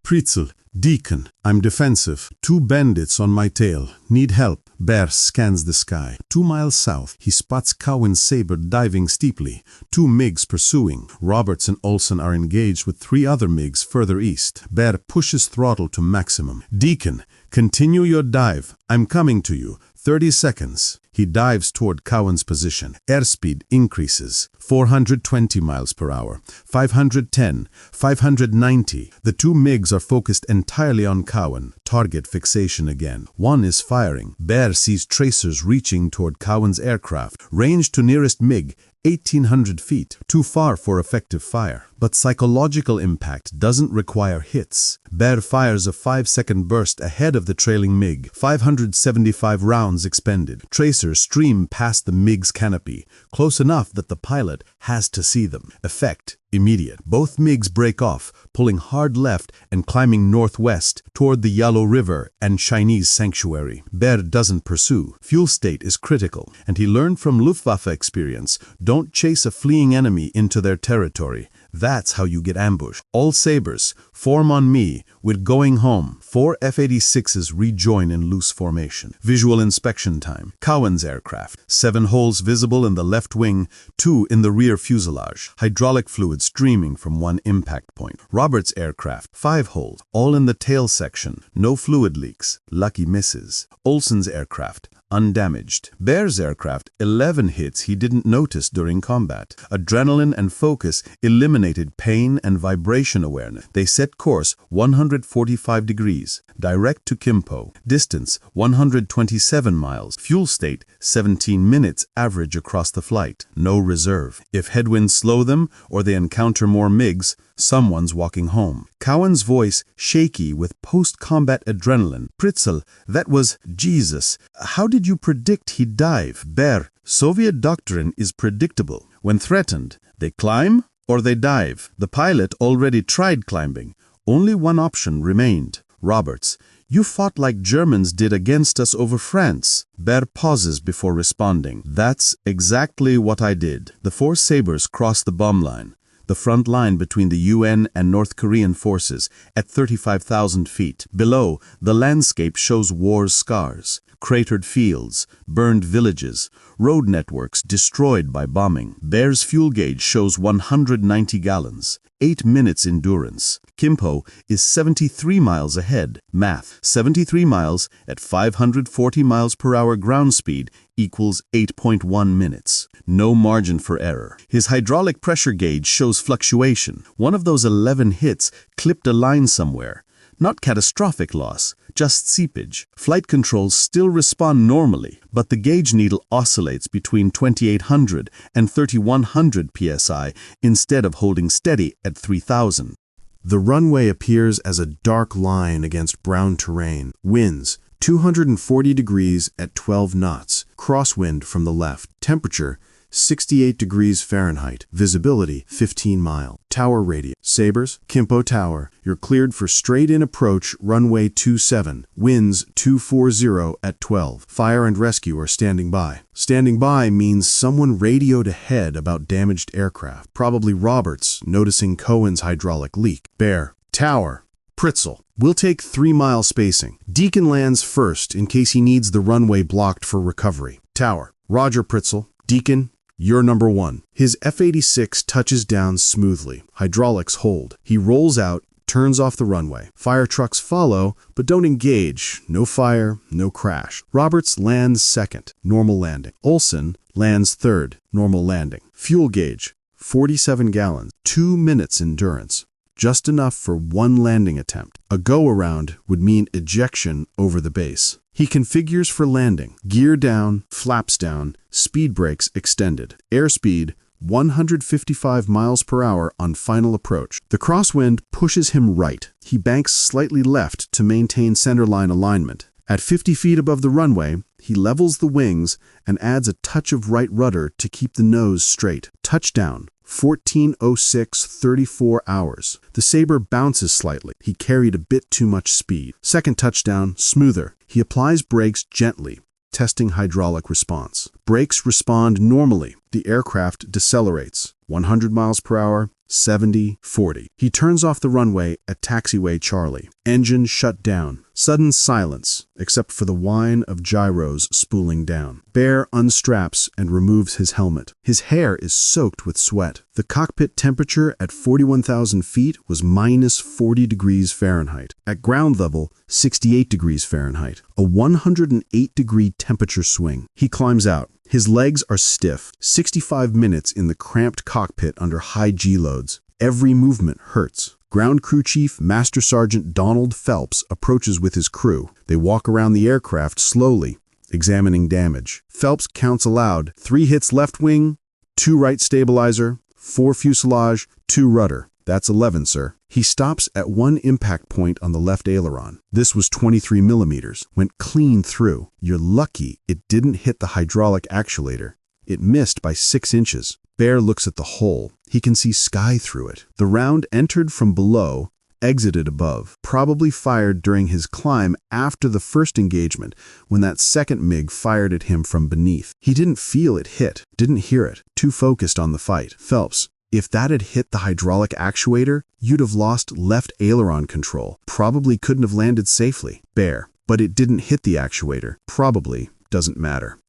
Pritzel, Deacon, I'm defensive. 2 bandits on my tail. Need help. Bär scans the sky. 2 miles south, he spots Cowan's Sabre diving steeply. 2 MiGs pursuing. Roberts and Olsen are engaged with 3 other MiGs further east. Bär pushes throttle to maximum. Deacon, continue your dive. I'm coming to you. 30 seconds. He dives toward Cowan's position. Airspeed increases. 420 miles per hour, 510, 590. The two MiGs are focused entirely on Cowan. Target fixation again. One is firing. Bär sees tracers reaching toward Cowan's aircraft. Range to nearest MiG, 1,800 feet. Too far for effective fire. But psychological impact doesn't require hits. Bär fires a 5-second burst ahead of the trailing MiG. 575 rounds expended. Tracers stream past the MiG's canopy, close enough that the pilot has to see them. Effect immediate. Both MiGs break off, pulling hard left and climbing northwest toward the Yellow River and Chinese sanctuary. Bär doesn't pursue. Fuel state is critical, and he learned from Luftwaffe experience, don't chase a fleeing enemy into their territory. That's how you get ambushed. All Sabres, form on me, with going home. 4 F-86s rejoin in loose formation. Visual inspection time. Cowan's aircraft. 7 holes visible in the left wing, 2 in the rear fuselage. Hydraulic fluid streaming from one impact point. Roberts' aircraft. 5 holes, all in the tail section. No fluid leaks. Lucky misses. Olsen's aircraft. Undamaged. Bär's aircraft, 11 hits he didn't notice during combat. Adrenaline and focus eliminated pain and vibration awareness. They set course 145 degrees, direct to Kimpo. Distance 127 miles. Fuel state 17 minutes average across the flight. No reserve. If headwinds slow them or they encounter more MiGs, someone's walking home. Cowan's voice shaky with post-combat adrenaline. Pritzel, that was Jesus. How did you predict he'd dive? Bär, Soviet doctrine is predictable. When threatened, they climb or they dive. The pilot already tried climbing. Only one option remained. Roberts, you fought like Germans did against us over France. Bär pauses before responding. That's exactly what I did. The 4 Sabres cross the bomb line, the front line between the UN and North Korean forces, at 35,000 feet. Below, the landscape shows war's scars. Cratered fields, burned villages, road networks destroyed by bombing. Bär's fuel gauge shows 190 gallons, 8 minutes endurance. Kimpo is 73 miles ahead. Math, 73 miles at 540 miles per hour ground speed equals 8.1 minutes. No margin for error. His hydraulic pressure gauge shows fluctuation. One of those 11 hits clipped a line somewhere. Not catastrophic loss, just seepage. Flight controls still respond normally, but the gauge needle oscillates between 2,800 and 3,100 psi instead of holding steady at 3,000. The runway appears as a dark line against brown terrain. Winds 240 degrees at 12 knots. Crosswind from the left. Temperature 68 degrees Fahrenheit. Visibility 15 mile. Tower radius. Sabres, Kimpo Tower. You're cleared for straight-in approach runway 27. Winds 240 at 12. Fire and rescue are standing by. Standing by means someone radioed ahead about damaged aircraft. Probably Roberts, noticing Cowan's hydraulic leak. Bär, Tower, Pritzel. We'll take 3-mile spacing. Deacon lands first in case he needs the runway blocked for recovery. Tower, Roger Pritzel. Deacon, you're number 1. His F-86 touches down smoothly. Hydraulics hold. He rolls out, turns off the runway. Fire trucks follow, but don't engage. No fire, no crash. Roberts lands second. Normal landing. Olsen lands third. Normal landing. Fuel gauge, 47 gallons. 2 minutes endurance. Just enough for 1 landing attempt. A go-around would mean ejection over the base. He configures for landing. Gear down, flaps down, speed brakes extended. Airspeed 155 miles per hour on final approach. The crosswind pushes him right. He banks slightly left to maintain centerline alignment. At 50 feet above the runway, he levels the wings and adds a touch of right rudder to keep the nose straight. Touchdown. 14:06 34 hours. The Sabre bounces slightly. He carried a bit too much speed. Second touchdown, smoother. He applies brakes gently, testing hydraulic response. Brakes respond normally. The aircraft decelerates. 100 miles per hour, 70-40. He turns off the runway at taxiway Charlie. Engine shut down. Sudden silence, except for the whine of gyros spooling down. Bär unstraps and removes his helmet. His hair is soaked with sweat. The cockpit temperature at 41,000 feet was minus 40 degrees Fahrenheit. At ground level, 68 degrees Fahrenheit. A 108-degree temperature swing. He climbs out. His legs are stiff. 65 minutes in the cramped cockpit under high G-loads. Every movement hurts. Ground Crew Chief Master Sergeant Donald Phelps approaches with his crew. They walk around the aircraft slowly, examining damage. Phelps counts aloud: 3 hits left wing, 2 right stabilizer, 4 fuselage, 2 rudder. That's 11, sir. He stops at 1 impact point on the left aileron. This was 23 millimeters. Went clean through. You're lucky it didn't hit the hydraulic actuator. It missed by 6 inches. Bär looks at the hole. He can see sky through it. The round entered from below, exited above, probably fired during his climb after the first engagement when that second MiG fired at him from beneath. He didn't feel it hit, didn't hear it, too focused on the fight. Phelps, if that had hit the hydraulic actuator, you'd have lost left aileron control. Probably couldn't have landed safely. Bär, but it didn't hit the actuator. Probably doesn't matter.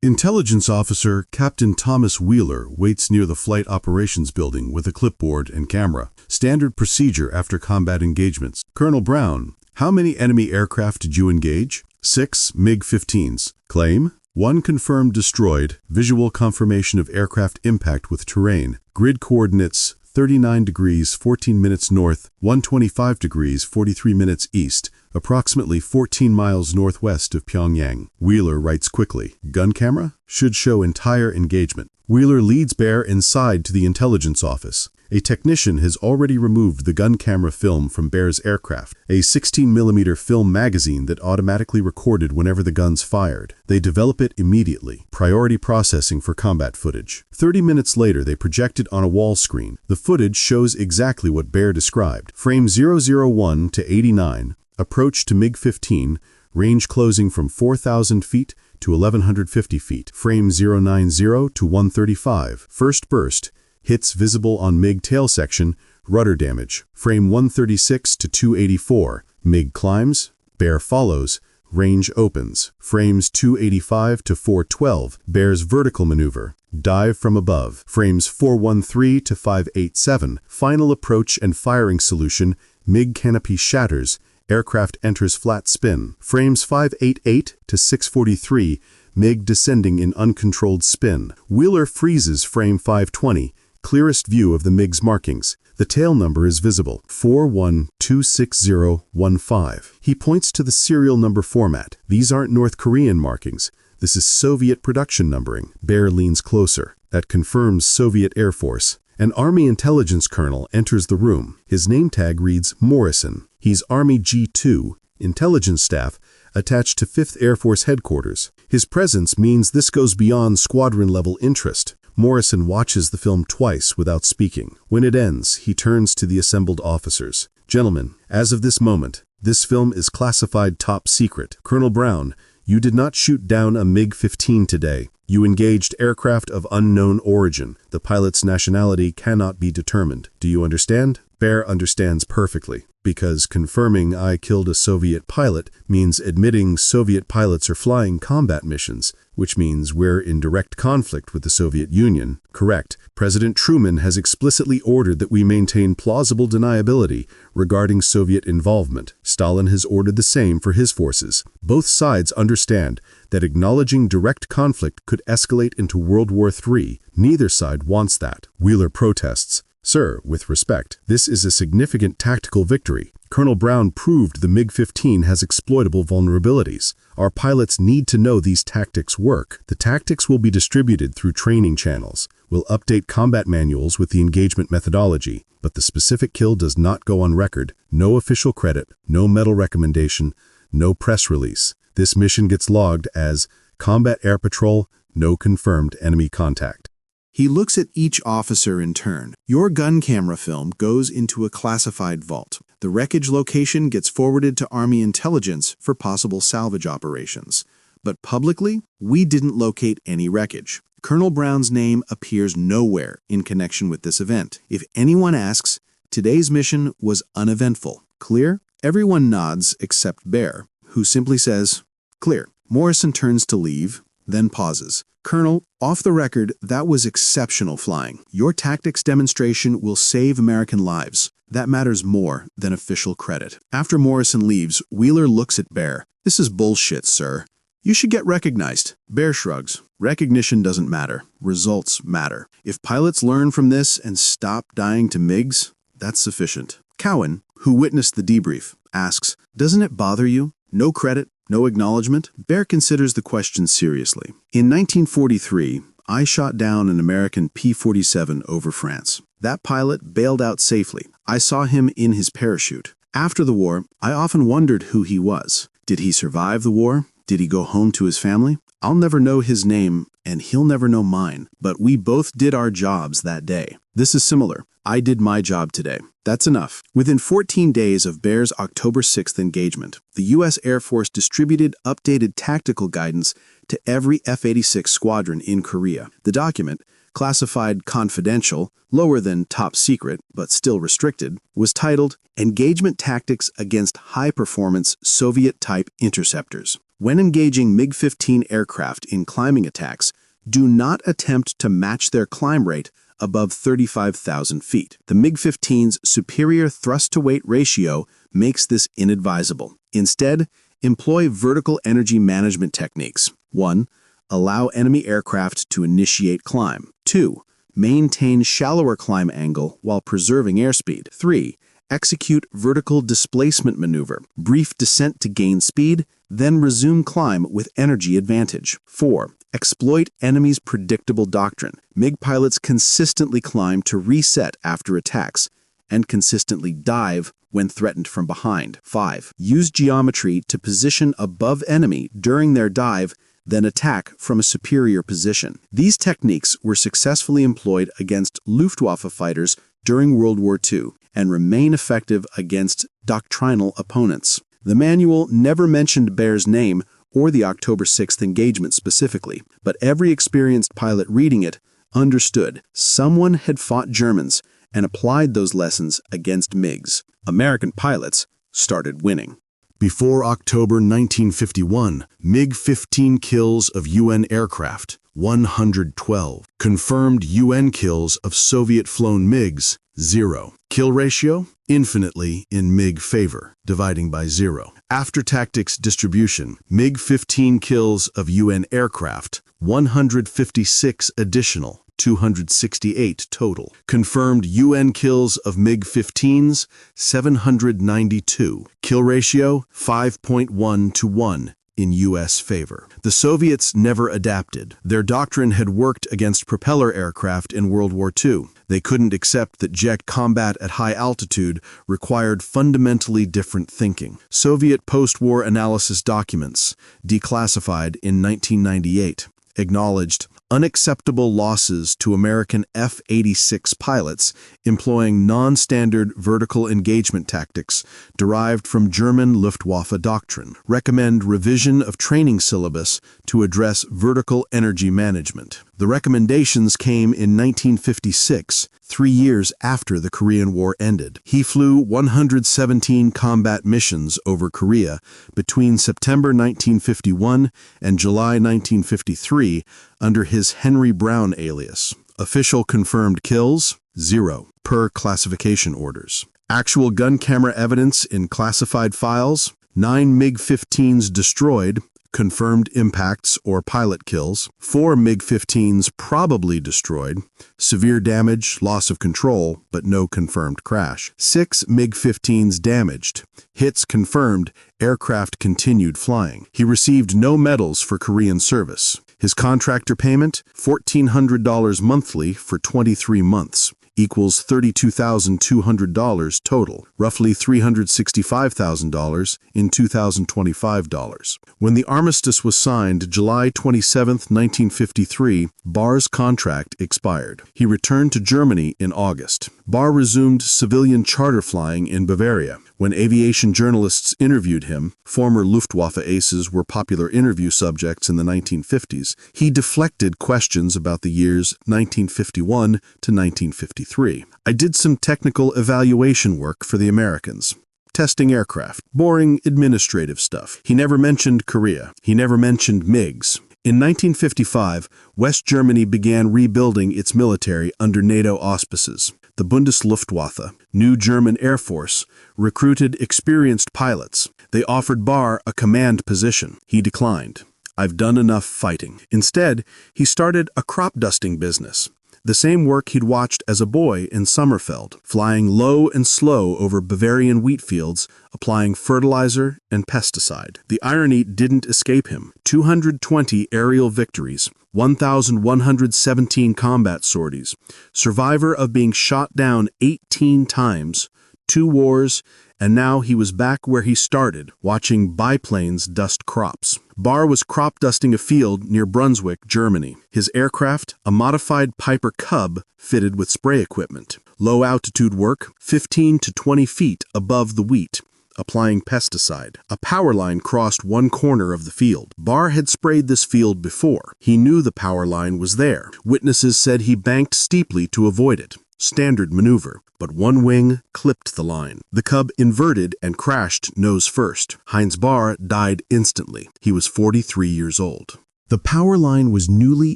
Intelligence Officer Captain Thomas Wheeler waits near the Flight Operations Building with a clipboard and camera. Standard procedure after combat engagements. Colonel Brown, how many enemy aircraft did you engage? 6 MiG-15s. Claim? 1 confirmed destroyed. Visual confirmation of aircraft impact with terrain. Grid coordinates 39 degrees 14 minutes north, 125 degrees 43 minutes east, approximately 14 miles northwest of Pyongyang. Wheeler writes quickly. Gun camera? Should show entire engagement. Wheeler leads Bär inside to the intelligence office. A technician has already removed the gun camera film from Bär's aircraft, a 16mm film magazine that automatically recorded whenever the guns fired. They develop it immediately. Priority processing for combat footage. 30 minutes later, they project it on a wall screen. The footage shows exactly what Bär described. Frame 001 to 89, approach to MiG-15, range closing from 4,000 feet to 1,150 feet. Frame 090 to 135, first burst, hits visible on MiG tail section, rudder damage. Frame 136 to 284, MiG climbs, Bär follows, range opens. Frames 285 to 412, Bär's vertical maneuver, dive from above. Frames 413 to 587, final approach and firing solution, MiG canopy shatters, aircraft enters flat spin. Frames 588 to 643, MiG descending in uncontrolled spin. Wheeler freezes frame 520, clearest view of the MiG's markings. The tail number is visible, 41-26015. He points to the serial number format. These aren't North Korean markings. This is Soviet production numbering. Bär leans closer. That confirms Soviet Air Force. An Army intelligence colonel enters the room. His name tag reads Morrison. He's Army G2, intelligence staff, attached to 5th Air Force headquarters. His presence means this goes beyond squadron-level interest. Morrison watches the film twice without speaking. When it ends, he turns to the assembled officers. Gentlemen, as of this moment, this film is classified top secret. Colonel Brown, you did not shoot down a MiG-15 today. You engaged aircraft of unknown origin. The pilot's nationality cannot be determined. Do you understand? Bär understands perfectly, because confirming I killed a Soviet pilot means admitting Soviet pilots are flying combat missions, which means we're in direct conflict with the Soviet Union. Correct. President Truman has explicitly ordered that we maintain plausible deniability regarding Soviet involvement. Stalin has ordered the same for his forces. Both sides understand that acknowledging direct conflict could escalate into World War III. Neither side wants that. Wheeler protests. Sir, with respect, this is a significant tactical victory. Colonel Brown proved the MiG-15 has exploitable vulnerabilities. Our pilots need to know these tactics work. The tactics will be distributed through training channels. We'll update combat manuals with the engagement methodology, but the specific kill does not go on record. No official credit, no medal recommendation, no press release. This mission gets logged as Combat Air Patrol, no confirmed enemy contact. He looks at each officer in turn. Your gun camera film goes into a classified vault. The wreckage location gets forwarded to Army intelligence for possible salvage operations. But publicly, we didn't locate any wreckage. Colonel Brown's name appears nowhere in connection with this event. If anyone asks, today's mission was uneventful. Clear? Everyone nods except Bär, who simply says, clear. Morrison turns to leave, then pauses. Colonel, off the record, that was exceptional flying. Your tactics demonstration will save American lives. That matters more than official credit. After Morrison leaves, Wheeler looks at Bär. This is bullshit, sir. You should get recognized. Bär shrugs. Recognition doesn't matter. Results matter. If pilots learn from this and stop dying to MiGs, that's sufficient. Cowan, who witnessed the debrief, asks, doesn't it bother you? No credit, no acknowledgement? Bär considers the question seriously. In 1943, I shot down an American P-47 over France. That pilot bailed out safely. I saw him in his parachute. After the war, I often wondered who he was. Did he survive the war? Did he go home to his family? I'll never know his name, and he'll never know mine, but we both did our jobs that day. This is similar. I did my job today. That's enough. Within 14 days of Bär's October 6th engagement, the U.S. Air Force distributed updated tactical guidance to every F-86 squadron in Korea. The document, classified confidential, lower than top secret, but still restricted, was titled Engagement Tactics Against High-Performance Soviet-Type Interceptors. When engaging MiG-15 aircraft in climbing attacks, do not attempt to match their climb rate above 35,000 feet. The MiG-15's superior thrust-to-weight ratio makes this inadvisable. Instead, employ vertical energy management techniques. 1. Allow enemy aircraft to initiate climb. 2. Maintain shallower climb angle while preserving airspeed. 3. Execute vertical displacement maneuver. Brief descent to gain speed, then resume climb with energy advantage. 4. Exploit enemy's predictable doctrine. MiG pilots consistently climb to reset after attacks and consistently dive when threatened from behind. 5. Use geometry to position above enemy during their dive, then attack from a superior position. These techniques were successfully employed against Luftwaffe fighters during World War II and remain effective against doctrinal opponents. The manual never mentioned Bär's name or the October 6th engagement specifically, but every experienced pilot reading it understood someone had fought Germans and applied those lessons against MiGs. American pilots started winning. Before October 1951, MiG-15 kills of UN aircraft, 112. Confirmed UN kills of Soviet-flown MiGs, 0. Kill ratio? Infinitely in MiG favor, dividing by 0. After tactics distribution, MiG-15 kills of UN aircraft, 156 additional, 268 total. Confirmed UN kills of MiG-15s, 792. Kill ratio, 5.1 to 1. In U.S. favor. The Soviets never adapted. Their doctrine had worked against propeller aircraft in World War II. They couldn't accept that jet combat at high altitude required fundamentally different thinking. Soviet post-war analysis documents, declassified in 1998, acknowledged unacceptable losses to American F-86 pilots employing non-standard vertical engagement tactics derived from German Luftwaffe doctrine. Recommend revision of training syllabus to address vertical energy management. The recommendations came in 1956, 3 years after the Korean War ended. He flew 117 combat missions over Korea between September 1951 and July 1953 under his Henry Brown alias. Official confirmed kills, 0, per classification orders. Actual gun camera evidence in classified files, 9 MiG-15s destroyed, confirmed impacts or pilot kills, 4 MiG-15s probably destroyed, severe damage, loss of control, but no confirmed crash, 6 MiG-15s damaged, hits confirmed, aircraft continued flying. He received no medals for Korean service. His contractor payment, $1,400 monthly for 23 months. Equals $32,200 total, roughly $365,000 in 2025 dollars. When the armistice was signed July 27, 1953, Bär's contract expired. He returned to Germany in August. Bär resumed civilian charter flying in Bavaria. When aviation journalists interviewed him, former Luftwaffe aces were popular interview subjects in the 1950s, he deflected questions about the years 1951 to 1953. I did some technical evaluation work for the Americans. Testing aircraft, boring administrative stuff. He never mentioned Korea. He never mentioned MiGs. In 1955, West Germany began rebuilding its military under NATO auspices. The Bundesluftwaffe, new German Air Force, recruited experienced pilots. They offered Bär a command position. He declined. "I've done enough fighting." Instead, he started a crop dusting business. The same work he'd watched as a boy in Sommerfeld, flying low and slow over Bavarian wheat fields, applying fertilizer and pesticide. The irony didn't escape him. 220 aerial victories, 1,117 combat sorties, survivor of being shot down 18 times, 2 wars, and now he was back where he started, watching biplanes dust crops. Bär was crop dusting a field near Brunswick, Germany. His aircraft, a modified Piper Cub fitted with spray equipment. Low-altitude work, 15 to 20 feet above the wheat, applying pesticide. A power line crossed one corner of the field. Bär had sprayed this field before. He knew the power line was there. Witnesses said he banked steeply to avoid it. Standard maneuver, but one wing clipped the line. The Cub inverted and crashed nose first. Heinz Bär died instantly. He was 43 years old. The power line was newly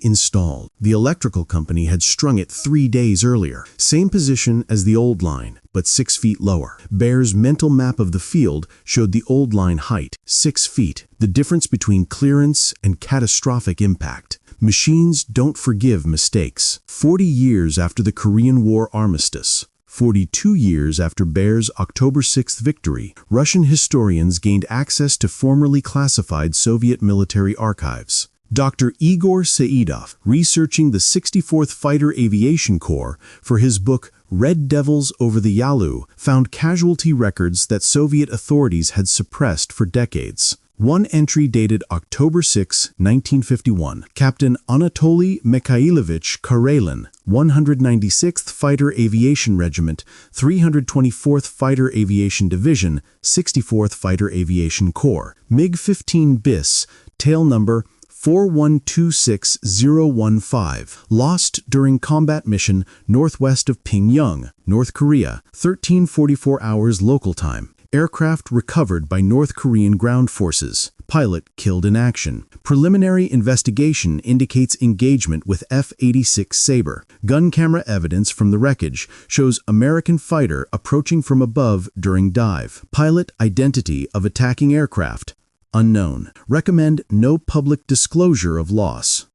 installed. The electrical company had strung it 3 days earlier. Same position as the old line, but 6 feet lower. Bär's mental map of the field showed the old line height, 6 feet, the difference between clearance and catastrophic impact. Machines don't forgive mistakes. 40 years after the Korean War armistice, 42 years after Bär's October 6th victory, Russian historians gained access to formerly classified Soviet military archives. Dr. Igor Saidov, researching the 64th Fighter Aviation Corps for his book Red Devils Over the Yalu, found casualty records that Soviet authorities had suppressed for decades. One entry dated October 6, 1951. Captain Anatoly Mikhailovich Karelin, 196th Fighter Aviation Regiment, 324th Fighter Aviation Division, 64th Fighter Aviation Corps. MiG-15 bis, tail number 4126015, lost during combat mission northwest of Pyongyang, North Korea, 1344 hours local time. Aircraft recovered by North Korean ground forces. Pilot killed in action. Preliminary investigation indicates engagement with F-86 Sabre. Gun camera evidence from the wreckage shows American fighter approaching from above during dive. Pilot identity of attacking aircraft unknown. Recommend no public disclosure of loss.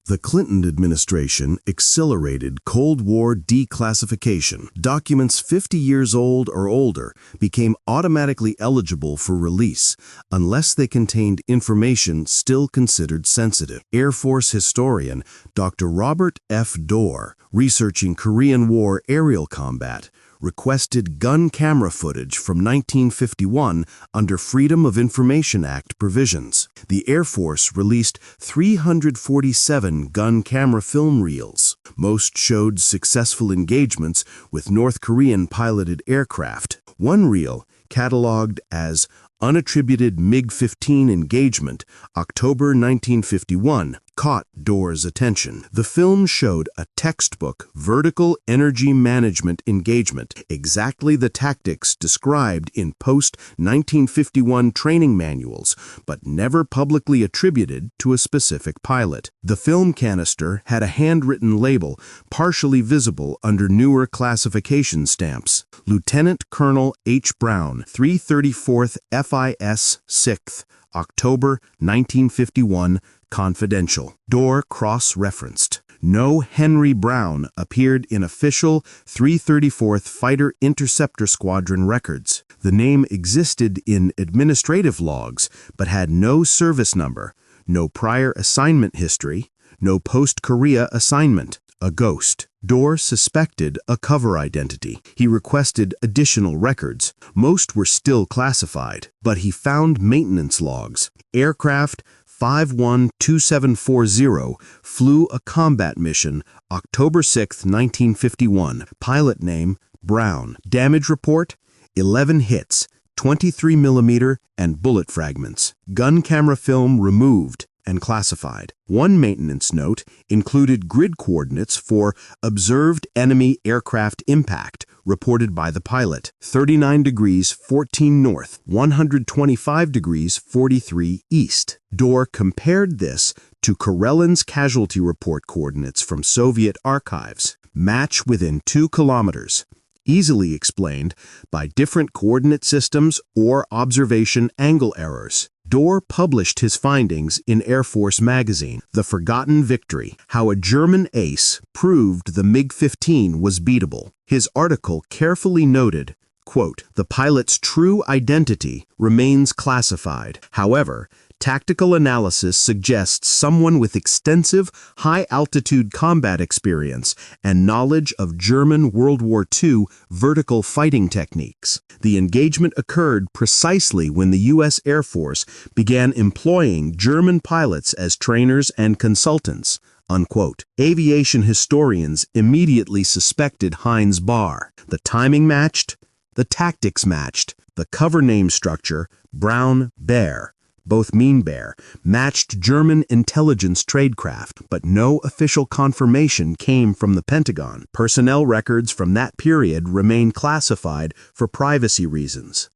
The Clinton administration accelerated Cold War declassification. Documents 50 years old or older became automatically eligible for release unless they contained information still considered sensitive. Air Force historian Dr. Robert F. Dorr, researching Korean War aerial combat, requested gun camera footage from 1951 under Freedom of Information Act provisions. The Air Force released 347 gun camera film reels. Most showed successful engagements with North Korean piloted aircraft. One reel, cataloged as Unattributed MiG-15 Engagement, October 1951, caught Dorr's attention. The film showed a textbook vertical energy management engagement, exactly the tactics described in post-1951 training manuals, but never publicly attributed to a specific pilot. The film canister had a handwritten label, partially visible under newer classification stamps. Lieutenant Colonel H. Brown, 334th FIS 6th, October 1951, confidential. Dorr cross-referenced. No Henry Brown appeared in official 334th Fighter Interceptor Squadron records. The name existed in administrative logs, but had no service number, no prior assignment history, no post-Korea assignment. A ghost. Dorr suspected a cover identity. He requested additional records. Most were still classified, but he found maintenance logs. Aircraft 512740 flew a combat mission October 6, 1951. Pilot name, Brown. Damage report, 11 hits, 23mm and bullet fragments. Gun camera film removed and classified. One maintenance note included grid coordinates for observed enemy aircraft impact, reported by the pilot: 39 degrees 14 north, 125 degrees 43 east. Dor compared this to Karellin's casualty report coordinates from Soviet archives. Match within 2 kilometers. Easily explained by different coordinate systems or observation angle errors. Dor published his findings in Air Force magazine, The Forgotten Victory: How a German Ace Proved the MiG-15 Was Beatable. His article carefully noted, quote, "The pilot's true identity remains classified. However, tactical analysis suggests someone with extensive high-altitude combat experience and knowledge of German World War II vertical fighting techniques. The engagement occurred precisely when the U.S. Air Force began employing German pilots as trainers and consultants." Unquote. Aviation historians immediately suspected Heinz Bär. The timing matched, the tactics matched, the cover name structure, Brown Bear, both mean bear, matched German intelligence tradecraft, but no official confirmation came from the Pentagon. Personnel records from that period remain classified for privacy reasons.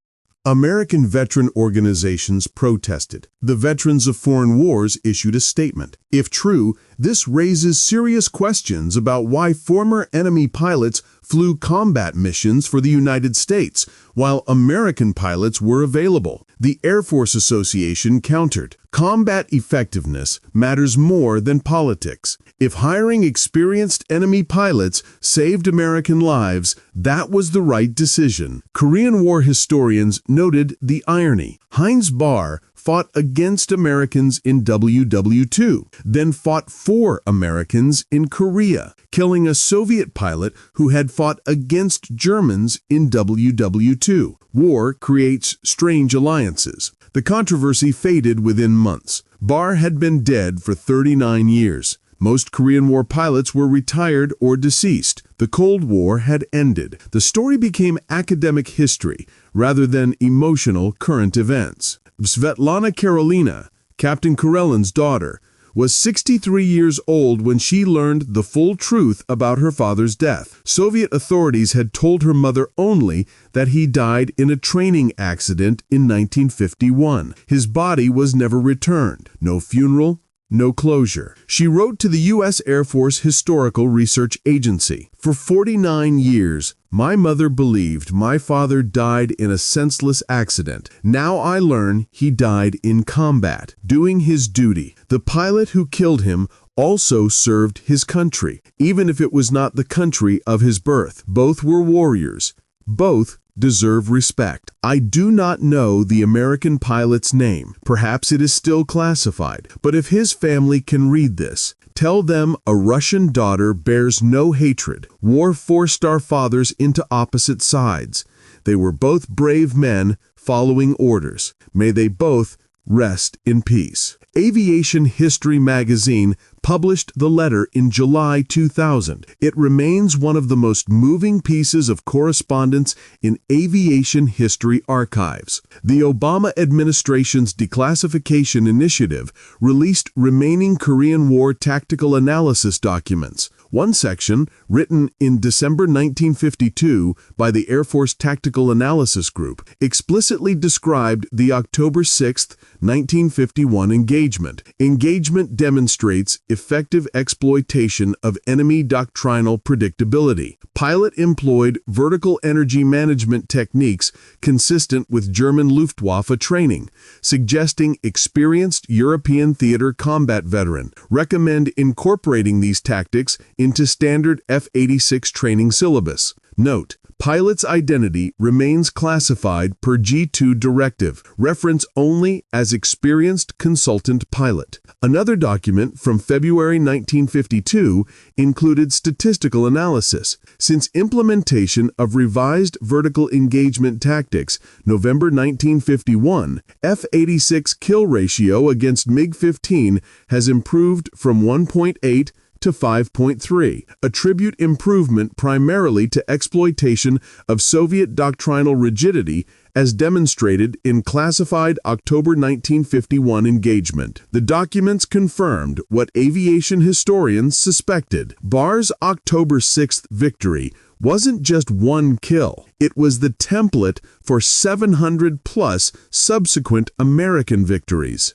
American veteran organizations protested. The Veterans of Foreign Wars issued a statement. If true, this raises serious questions about why former enemy pilots flew combat missions for the United States, while American pilots were available. The Air Force Association countered, "Combat effectiveness matters more than politics. If hiring experienced enemy pilots saved American lives, that was the right decision." Korean War historians noted the irony. Heinz Bär fought against Americans in WW2, then fought for Americans in Korea, killing a Soviet pilot who had fought against Germans in WW2. War creates strange alliances. The controversy faded within months. Bär had been dead for 39 years. Most Korean War pilots were retired or deceased. The Cold War had ended. The story became academic history rather than emotional current events. Svetlana Karelina, Captain Karellin's daughter, was 63 years old when she learned the full truth about her father's death. Soviet authorities had told her mother only that he died in a training accident in 1951. His body was never returned. No funeral, no closure. She wrote to the U.S. Air Force Historical Research Agency. "For 49 years, my mother believed my father died in a senseless accident. Now I learn he died in combat, doing his duty. The pilot who killed him also served his country, even if it was not the country of his birth. Both were warriors. Both deserve respect. I do not know the American pilot's name. Perhaps it is still classified. But if his family can read this, tell them a Russian daughter bears no hatred. War forced our fathers into opposite sides. They were both brave men following orders. May they both rest in peace." Aviation History magazine published the letter in July 2000. It remains one of the most moving pieces of correspondence in aviation history archives. The Obama administration's Declassification initiative released remaining Korean War tactical analysis documents. One section, written in December 1952 by the Air Force Tactical Analysis Group, explicitly described the October 6, 1951 engagement. Engagement demonstrates effective exploitation of enemy doctrinal predictability. Pilot employed vertical energy management techniques consistent with German Luftwaffe training, suggesting experienced European theater combat veteran. Recommend incorporating these tactics into standard F-86 training syllabus. Note: pilot's identity remains classified per G2 directive, reference only as experienced consultant pilot. Another document from February 1952 included statistical analysis. Since implementation of revised vertical engagement tactics, November 1951, F-86 kill ratio against MiG-15 has improved from 1.8 to 5.3, attribute improvement primarily to exploitation of Soviet doctrinal rigidity as demonstrated in classified October 1951 engagement. The documents confirmed what aviation historians suspected. Bär's October 6th victory wasn't just one kill. It was the template for 700-plus subsequent American victories.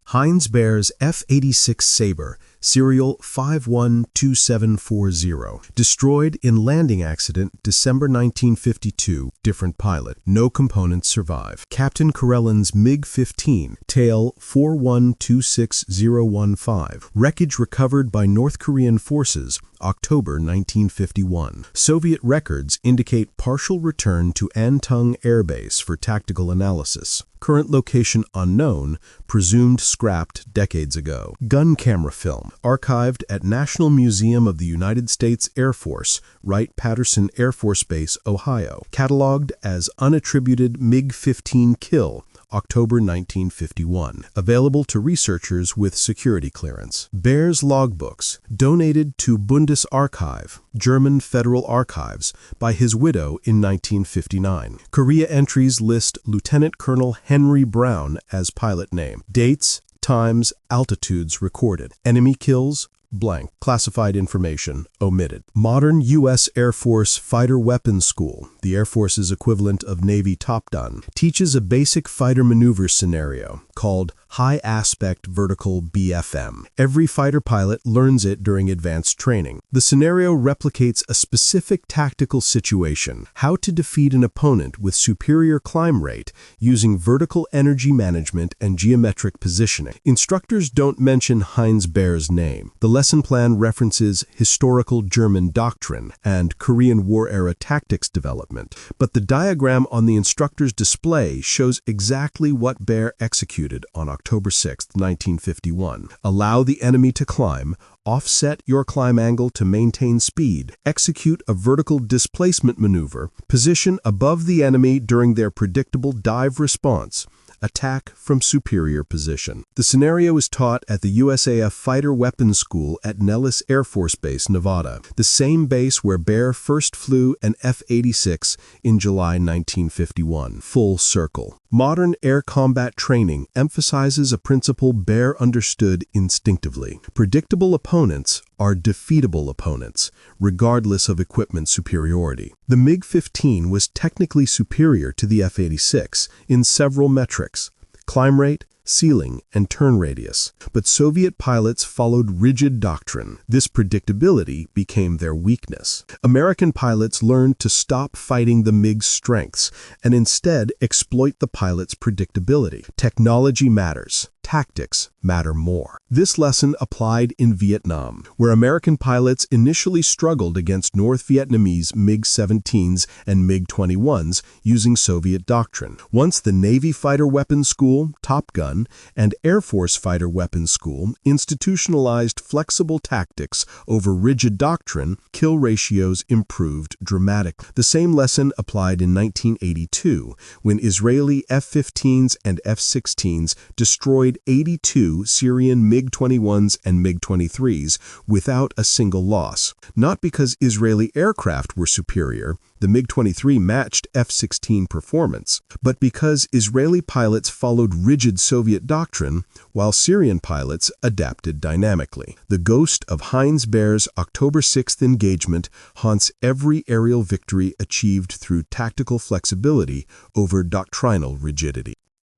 Heinz Bär's F-86 Sabre, serial 512740, destroyed in landing accident December 1952, different pilot, no components survive. Captain Karellin's MiG-15, tail 4126015, wreckage recovered by North Korean forces, October 1951. Soviet records indicate partial return to Antung Air Base for tactical analysis. Current location unknown, presumed scrapped decades ago. Gun camera film, archived at National Museum of the United States Air Force, Wright-Patterson Air Force Base, Ohio. Cataloged as unattributed MiG-15 kill, October 1951. Available to researchers with security clearance. Bär's logbooks, donated to Bundesarchiv, German Federal Archives, by his widow in 1959. Korea entries list Lieutenant Colonel Henry Brown as pilot name. Dates, times, altitudes recorded. Enemy kills, blank. Classified information omitted. Modern U.S. Air Force Fighter Weapons School, the Air Force's equivalent of Navy Top Gun, teaches a basic fighter maneuver scenario called High Aspect Vertical BFM. Every fighter pilot learns it during advanced training. The scenario replicates a specific tactical situation, how to defeat an opponent with superior climb rate using vertical energy management and geometric positioning. Instructors don't mention Heinz Bär's name. The lesson plan references historical German doctrine and Korean War-era tactics development, but the diagram on the instructor's display shows exactly what Bär executed on October 6, 1951. Allow the enemy to climb, offset your climb angle to maintain speed, execute a vertical displacement maneuver, position above the enemy during their predictable dive response, attack from superior position. The scenario is taught at the USAF Fighter Weapons School at Nellis Air Force Base, Nevada, the same base where Bär first flew an F-86 in July 1951. Full circle. Modern air combat training emphasizes a principle Bär understood instinctively. Predictable opponents are defeatable opponents, regardless of equipment superiority. The MiG-15 was technically superior to the F-86 in several metrics: climb rate, ceiling, and turn radius. But Soviet pilots followed rigid doctrine. This predictability became their weakness. American pilots learned to stop fighting the MiG's strengths and instead exploit the pilot's predictability. Technology matters. Tactics matter more. This lesson applied in Vietnam, where American pilots initially struggled against North Vietnamese MiG-17s and MiG-21s using Soviet doctrine. Once the Navy Fighter Weapons School, Top Gun, and Air Force Fighter Weapons School institutionalized flexible tactics over rigid doctrine, kill ratios improved dramatically. The same lesson applied in 1982, when Israeli F-15s and F-16s destroyed 82 Syrian MiG-21s and MiG-23s without a single loss. Not because Israeli aircraft were superior, the MiG-23 matched F-16 performance, but because Israeli pilots followed rigid Soviet doctrine, while Syrian pilots adapted dynamically. The ghost of Heinz Bär's October 6th engagement haunts every aerial victory achieved through tactical flexibility over doctrinal rigidity.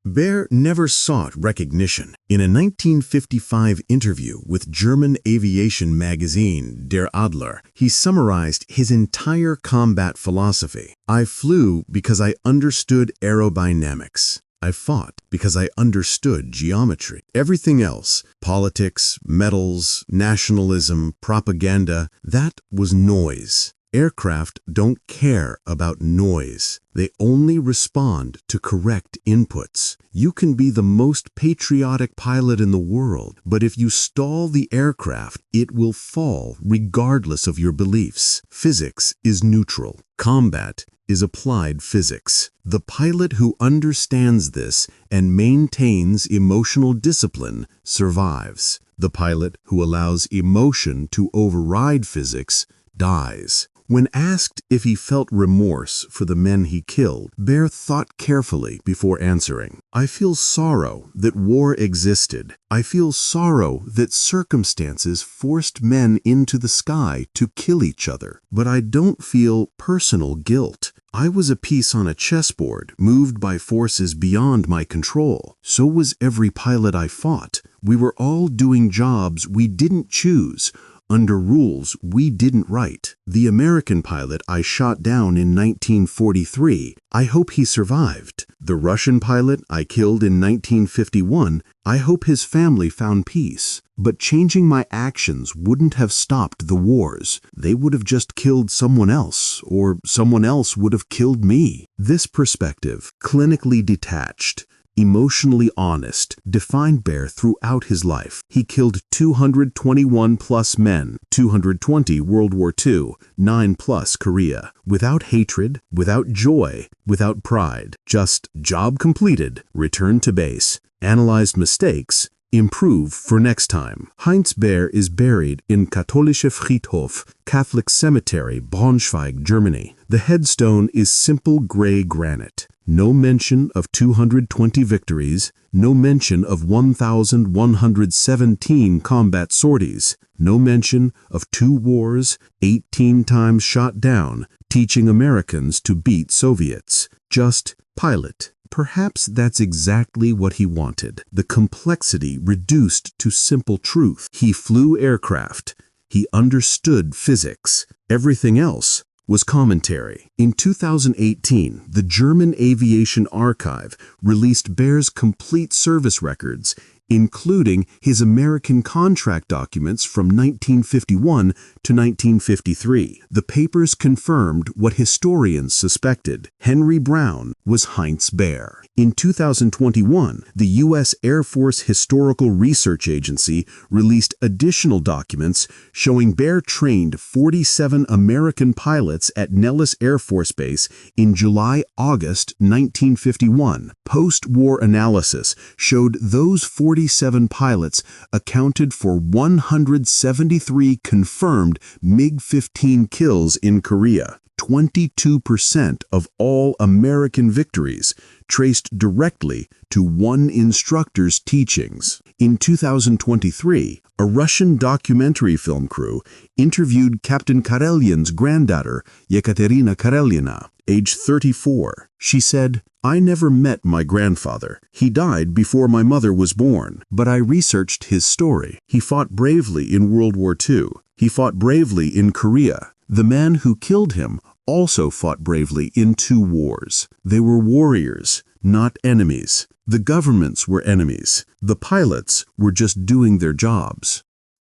Bär never sought recognition. In a 1955 interview with German aviation magazine Der Adler, he summarized his entire combat philosophy. I flew because I understood aerodynamics. I fought because I understood geometry. Everything else, politics, medals, nationalism, propaganda, that was noise. Aircraft don't care about noise. They only respond to correct inputs. You can be the most patriotic pilot in the world, but if you stall the aircraft, it will fall regardless of your beliefs. Physics is neutral. Combat is applied physics. The pilot who understands this and maintains emotional discipline survives. The pilot who allows emotion to override physics dies. When asked if he felt remorse for the men he killed, Bär thought carefully before answering. I feel sorrow that war existed. I feel sorrow that circumstances forced men into the sky to kill each other. But I don't feel personal guilt. I was a piece on a chessboard, moved by forces beyond my control. So was every pilot I fought. We were all doing jobs we didn't choose, under rules we didn't write. The American pilot I shot down in 1943, I hope he survived. The Russian pilot I killed in 1951, I hope his family found peace. But changing my actions wouldn't have stopped the wars. They would have just killed someone else, or someone else would have killed me. This perspective, clinically detached, emotionally honest, defined Bär throughout his life. He killed 221 plus men, 220 World War II, 9 plus Korea, without hatred, without joy, without pride. Just job completed, return to base, analyzed mistakes, improve for next time. Heinz Bär is buried in Katholische Friedhof, Catholic Cemetery, Braunschweig, Germany. The headstone is simple gray granite. No mention of 220 victories, no mention of 1,117 combat sorties, no mention of 2 wars, 18 times shot down, teaching Americans to beat Soviets. Just pilot. Perhaps that's exactly what he wanted. The complexity reduced to simple truth. He flew aircraft. He understood physics. Everything else was commentary. In 2018, the German Aviation Archive released Bär's complete service records, including his American contract documents from 1951 to 1953. The papers confirmed what historians suspected. Henry Brown was Heinz Bär. In 2021, the U.S. Air Force Historical Research Agency released additional documents showing Bär trained 47 American pilots at Nellis Air Force Base in July-August 1951. Post-war analysis showed those 47 pilots accounted for 173 confirmed MiG-15 kills in Korea. 22% of all American victories traced directly to one instructor's teachings. In 2023, a Russian documentary film crew interviewed Captain Karelyan's granddaughter, Yekaterina Karelyana, age 34. She said, I never met my grandfather. He died before my mother was born, but I researched his story. He fought bravely in World War II. He fought bravely in Korea. The man who killed him also fought bravely in 2 wars. They were warriors, not enemies. The governments were enemies. The pilots were just doing their jobs.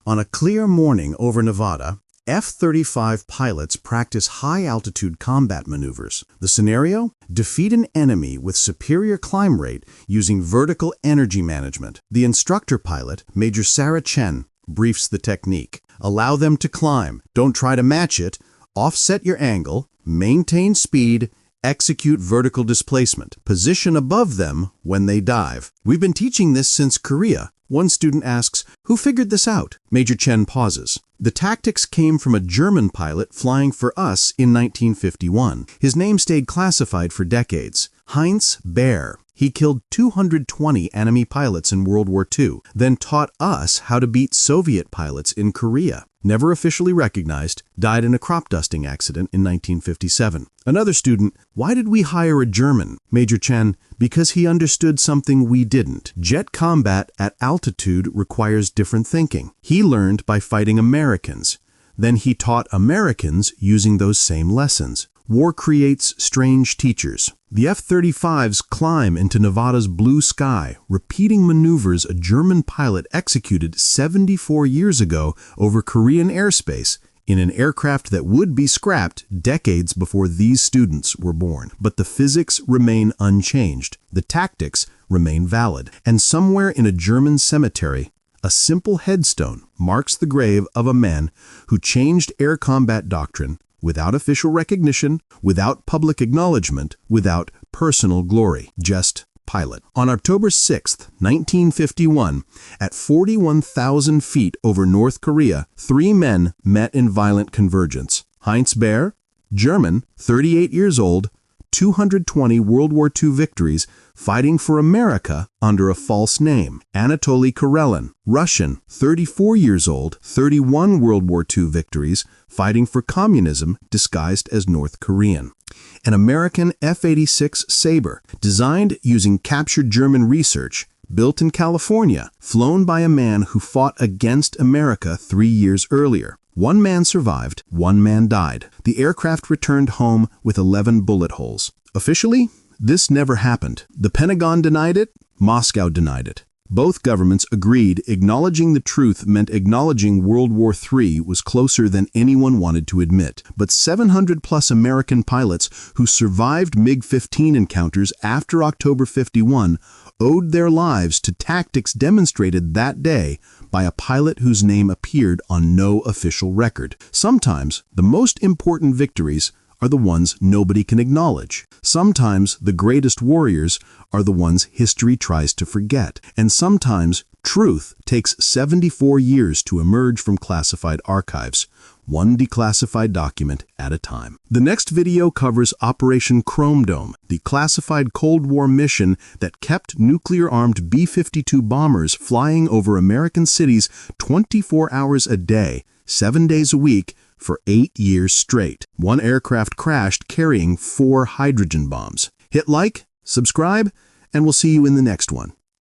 On a clear morning over Nevada, F-35 pilots practice high-altitude combat maneuvers. The scenario? Defeat an enemy with superior climb rate using vertical energy management. The instructor pilot, Major Sarah Chen, briefs the technique. Allow them to climb. Don't try to match it. Offset your angle, maintain speed, execute vertical displacement. Position above them when they dive. We've been teaching this since Korea. One student asks, who figured this out? Major Chen pauses. The tactics came from a German pilot flying for us in 1951. His name stayed classified for decades. Heinz Bär. He killed 220 enemy pilots in World War II, then taught us how to beat Soviet pilots in Korea. Never officially recognized, died in a crop dusting accident in 1957. Another student, why did we hire a German? Major Chen, because he understood something we didn't. Jet combat at altitude requires different thinking. He learned by fighting Americans. Then he taught Americans using those same lessons. War creates strange teachers. The F-35s climb into Nevada's blue sky, repeating maneuvers a German pilot executed 74 years ago over Korean airspace in an aircraft that would be scrapped decades before these students were born. But the physics remain unchanged. The tactics remain valid. And somewhere in a German cemetery, a simple headstone marks the grave of a man who changed air combat doctrine without official recognition, without public acknowledgement, without personal glory. Just pilot. On October 6, 1951, at 41,000 feet over North Korea, 3 men met in violent convergence. Heinz Bär, German, 38 years old, 220 World War II victories, fighting for America under a false name. Anatoly Karelin, Russian, 34 years old, 31 World War II victories, fighting for communism disguised as North Korean. An American F-86 Sabre, designed using captured German research, built in California, flown by a man who fought against America 3 years earlier. 1 man survived, 1 man died. The aircraft returned home with 11 bullet holes. Officially, this never happened. The Pentagon denied it, Moscow denied it. Both governments agreed acknowledging the truth meant acknowledging World War III was closer than anyone wanted to admit. But 700-plus American pilots who survived MiG-15 encounters after October 51 owed their lives to tactics demonstrated that day by a pilot whose name appeared on no official record. Sometimes, the most important victories are the ones nobody can acknowledge. Sometimes, the greatest warriors are the ones history tries to forget. And sometimes, truth takes 74 years to emerge from classified archives, one declassified document at a time. The next video covers Operation Chrome Dome, the classified Cold War mission that kept nuclear-armed B-52 bombers flying over American cities 24 hours a day, 7 days a week, for 8 years straight. 1 aircraft crashed carrying 4 hydrogen bombs. Hit like, subscribe, and we'll see you in the next one.